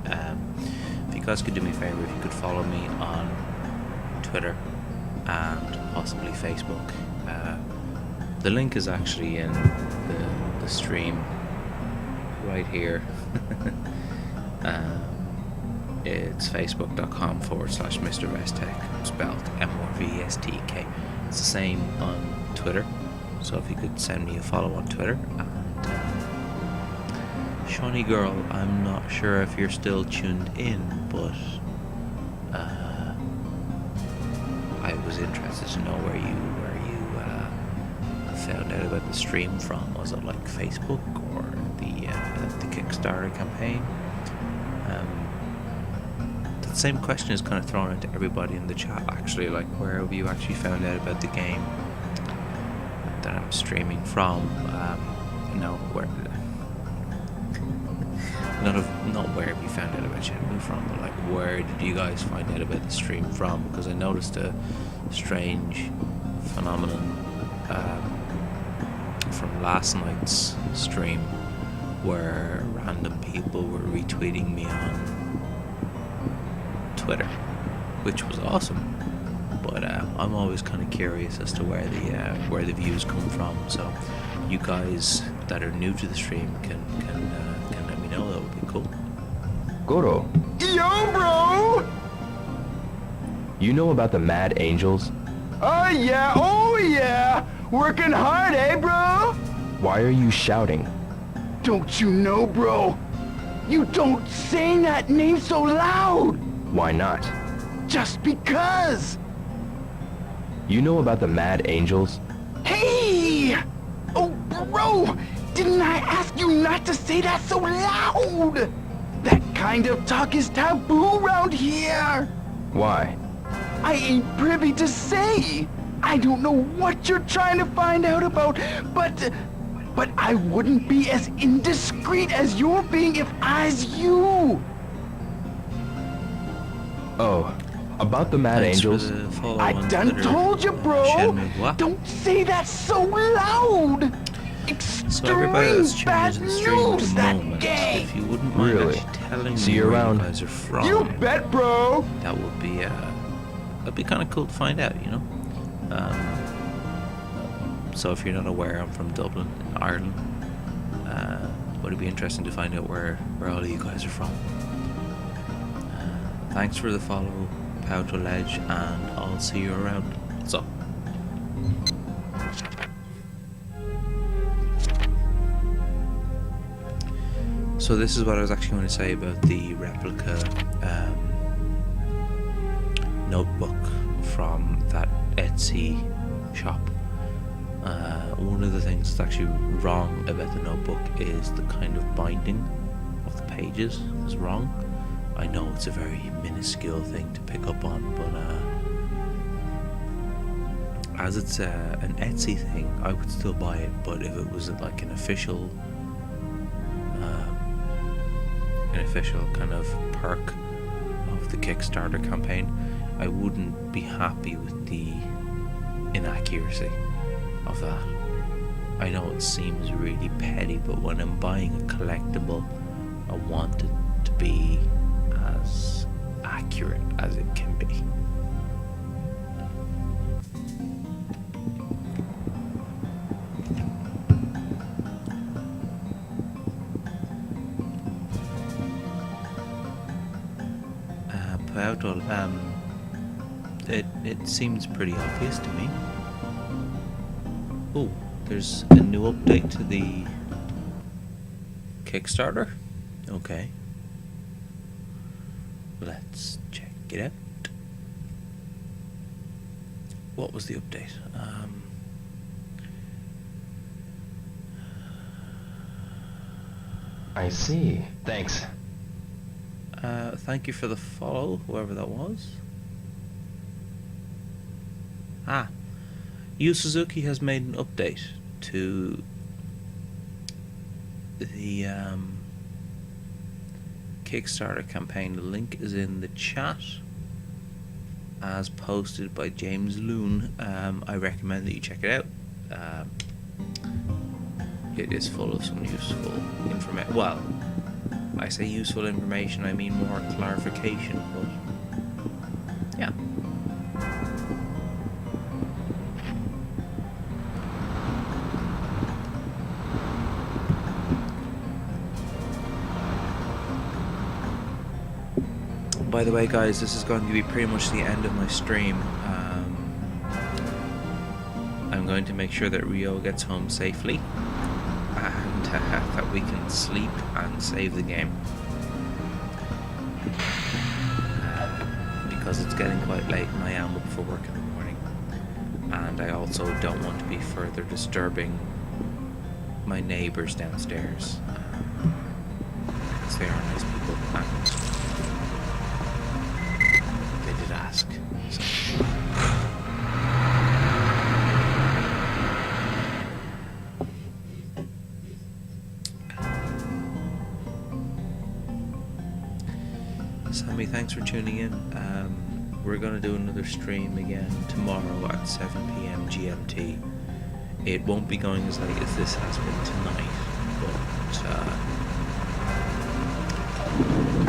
If you guys could do me a favour, if you could follow me on Twitter and possibly Facebook. The link is actually in the stream right here. It's facebook.com/Mr. Restech, spelled MRVSTK. It's the same on Twitter, so if you could send me a follow on Twitter. And Shawnee Girl, I'm not sure if you're still tuned in, but I was interested to know where you found out about the stream from. Was it like Facebook or the Kickstarter campaign? The same question is kind of thrown into everybody in the chat, actually, like where have you actually found out about the game that I'm streaming from? Where not where have you found out about Shenmue from, but like where did you guys find out about the stream from? Because I noticed a strange phenomenon from last night's stream where random people were retweeting me on Twitter, which was awesome, but I'm always kind of curious as to where the views come from. So you guys that are new to the stream can let me know. That would be cool. Goro, Yo, bro! you know about the Mad Angels? Oh yeah! Working hard, eh, bro? Why are you shouting? Don't you know, bro? You don't say that name so loud! Why not? Just because! You know about the Mad Angels? Hey! Oh, bro! Didn't I ask you not to say that so loud? That kind of talk is taboo around here. Why? I ain't privy to say. I don't know what you're trying to find out about, but I wouldn't be as indiscreet as you're being if I's you. Oh, about the Mad Thanks for Angels? the follow I on done Twitter, told you, bro. Shenmue. What? Don't say that so loud. So everybody that's Extreme tuned bad into the stream at news the that moment, day. if you wouldn't mind Really? actually telling See me you where around. you guys are from, You bet, bro. that would be that'd be kind of cool to find out, you know. So if you're not aware, I'm from Dublin, in Ireland. Would it be interesting to find out where all of you guys are from? Thanks for the follow, Pouto Ledge, and I'll see you around. What's up? So this is what I was actually going to say about the replica notebook from that Etsy shop. One of the things that's actually wrong about the notebook is the kind of binding of the pages is wrong. I know it's a very minuscule thing to pick up on, but as it's an Etsy thing, I would still buy it. But if it was like an official kind of perk of the Kickstarter campaign, I wouldn't be happy with the inaccuracy of that. I know it seems really petty, but when I'm buying a collectible, I want it to be as accurate as it can be. It seems pretty obvious to me. Oh, there's a new update to the Kickstarter. Okay. Let's check it out. What was the update? I see. Thanks. Thank you for the follow, whoever that was. Yu Suzuki has made an update to the Kickstarter campaign. The link is in the chat, as posted by James Loon. I recommend that you check it out. It is full of some useful information. Well, I say useful information, I mean more clarification, but yeah. By the way, guys, this is going to be pretty much the end of my stream. I'm going to make sure that Rio gets home safely, and that we can sleep and save the game. Because it's getting quite late and I am up for work in the morning. And I also don't want to be further disturbing my neighbours downstairs. Because they are nice people. And they did ask. So. Sammy, thanks for tuning in. We're going to do another stream again tomorrow at 7 PM GMT. It won't be going as late as this has been tonight, but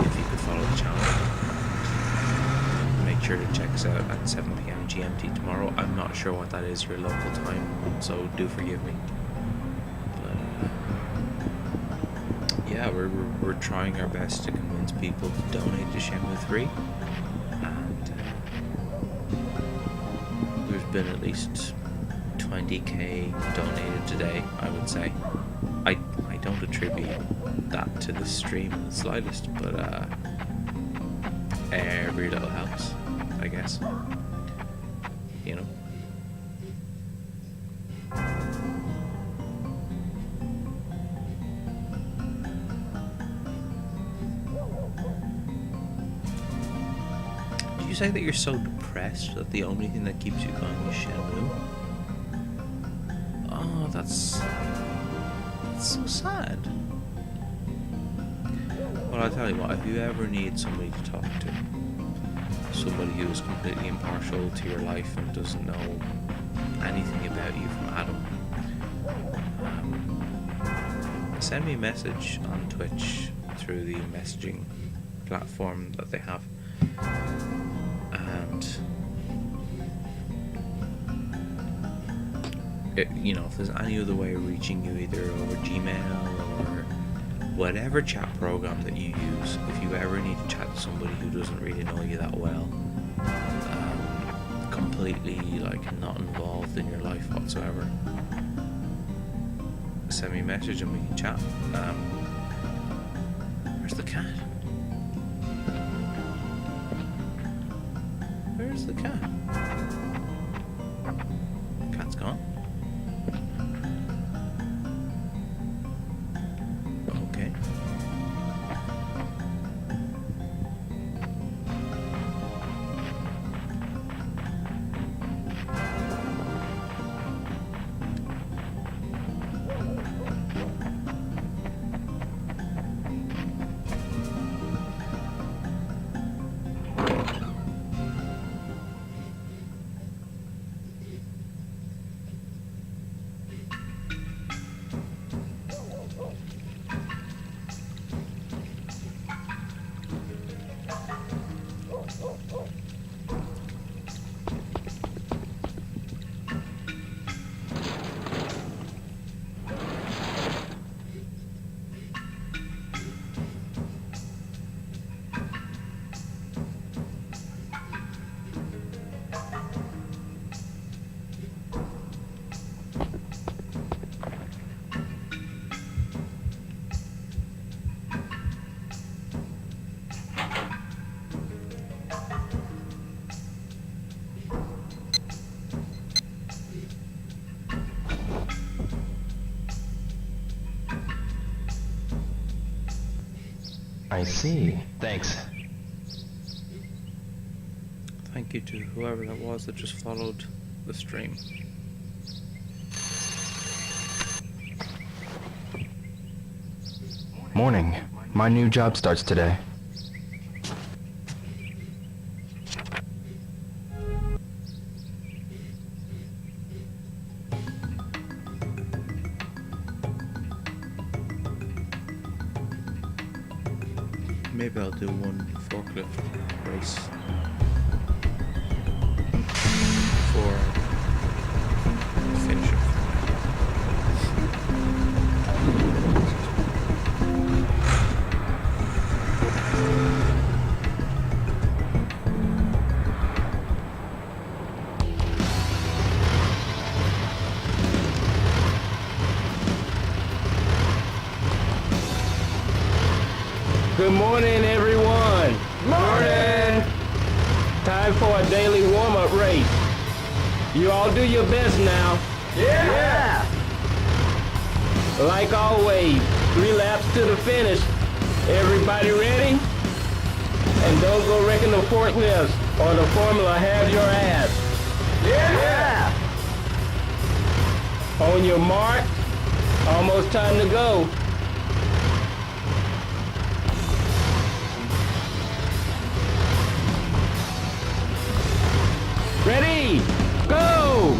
if you could follow the channel, make sure to check us out at 7 PM GMT tomorrow. I'm not sure what that is your local time, so do forgive me. Yeah, we're trying our best to convince people to donate to Shenmue 3, and there's been at least 20k donated today, I would say. I don't attribute that to the stream in the slightest, but every little helps, I guess. You know? say that you're so depressed that the only thing that keeps you going is Shenmue? Oh, that's so sad. Well, I'll tell you what, if you ever need somebody to talk to, somebody who is completely impartial to your life and doesn't know anything about you from Adam, send me a message on Twitch through the messaging platform that they have, and you know, if there's any other way of reaching you, either over Gmail or whatever chat program that you use, if you ever need to chat to somebody who doesn't really know you that well, completely like not involved in your life whatsoever, send me a message and we can chat. Where's the cat? Where's the cat? Cat's gone. Okay. I see. Thanks. Thank you to whoever that was that just followed the stream. Morning. My new job starts today. Maybe I'll do one forklift race for finish it. Good morning, everyone. Morning. Time for a daily warm-up race. You all do your best now. Yeah. Like always, 3 laps to the finish. Everybody ready? And don't go wrecking the forklifts or the formula have your ass. Yeah. On your mark. Almost time to go. Ready, go!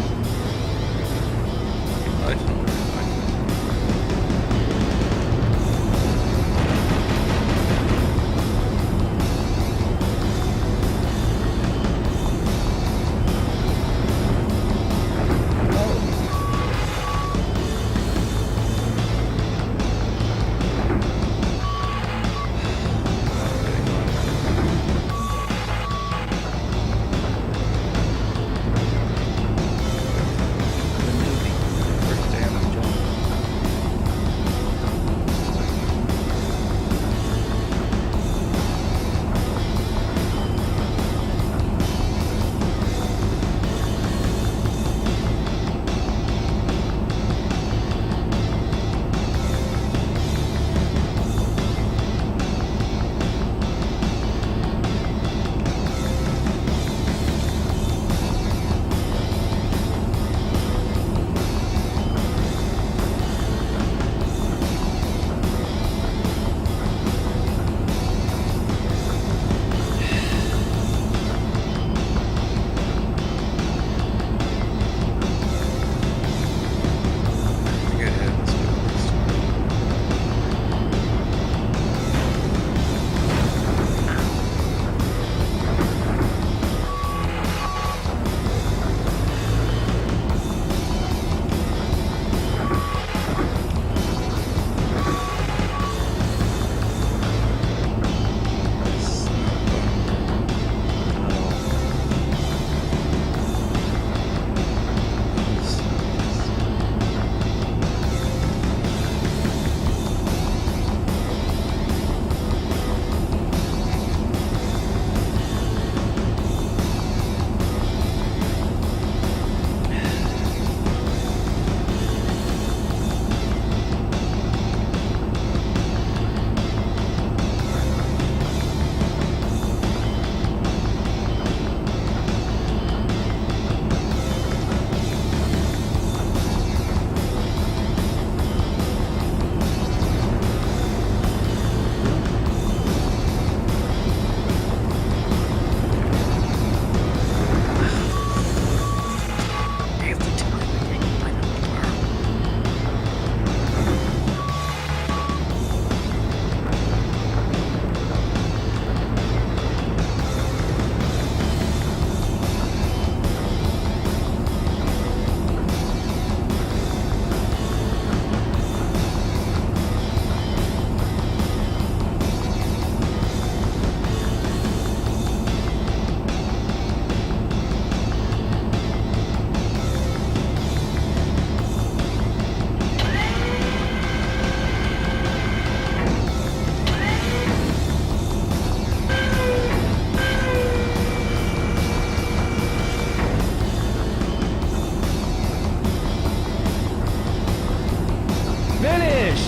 Finish!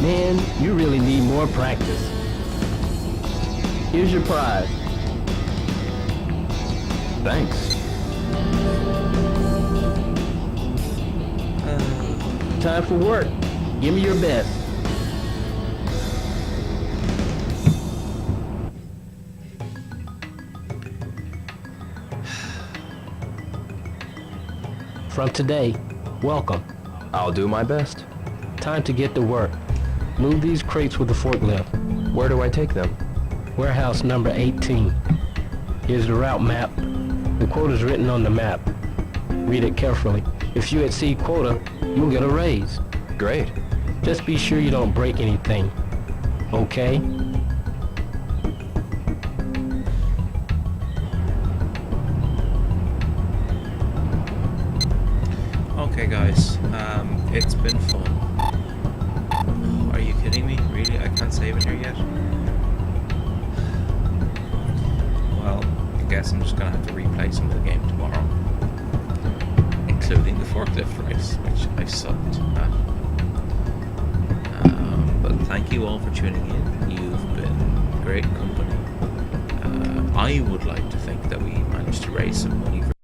Man, you really need more practice. Here's your prize. Thanks. Time for work. Give me your best. From today, welcome. I'll do my best. Time to get to work. Move these crates with the forklift. Where do I take them? Warehouse number 18. Here's the route map. The quota's written on the map. Read it carefully. If you exceed quota, you'll get a raise. Great. Just be sure you don't break anything. Okay? Okay, guys. It's been fun. Oh, are you kidding me? Really? I can't save it here yet? Well, I guess I'm just gonna have to replay some of the game tomorrow. Including the forklift race, which I sucked at. But thank you all for tuning in. You've been great company. I would like to think that we managed to raise some money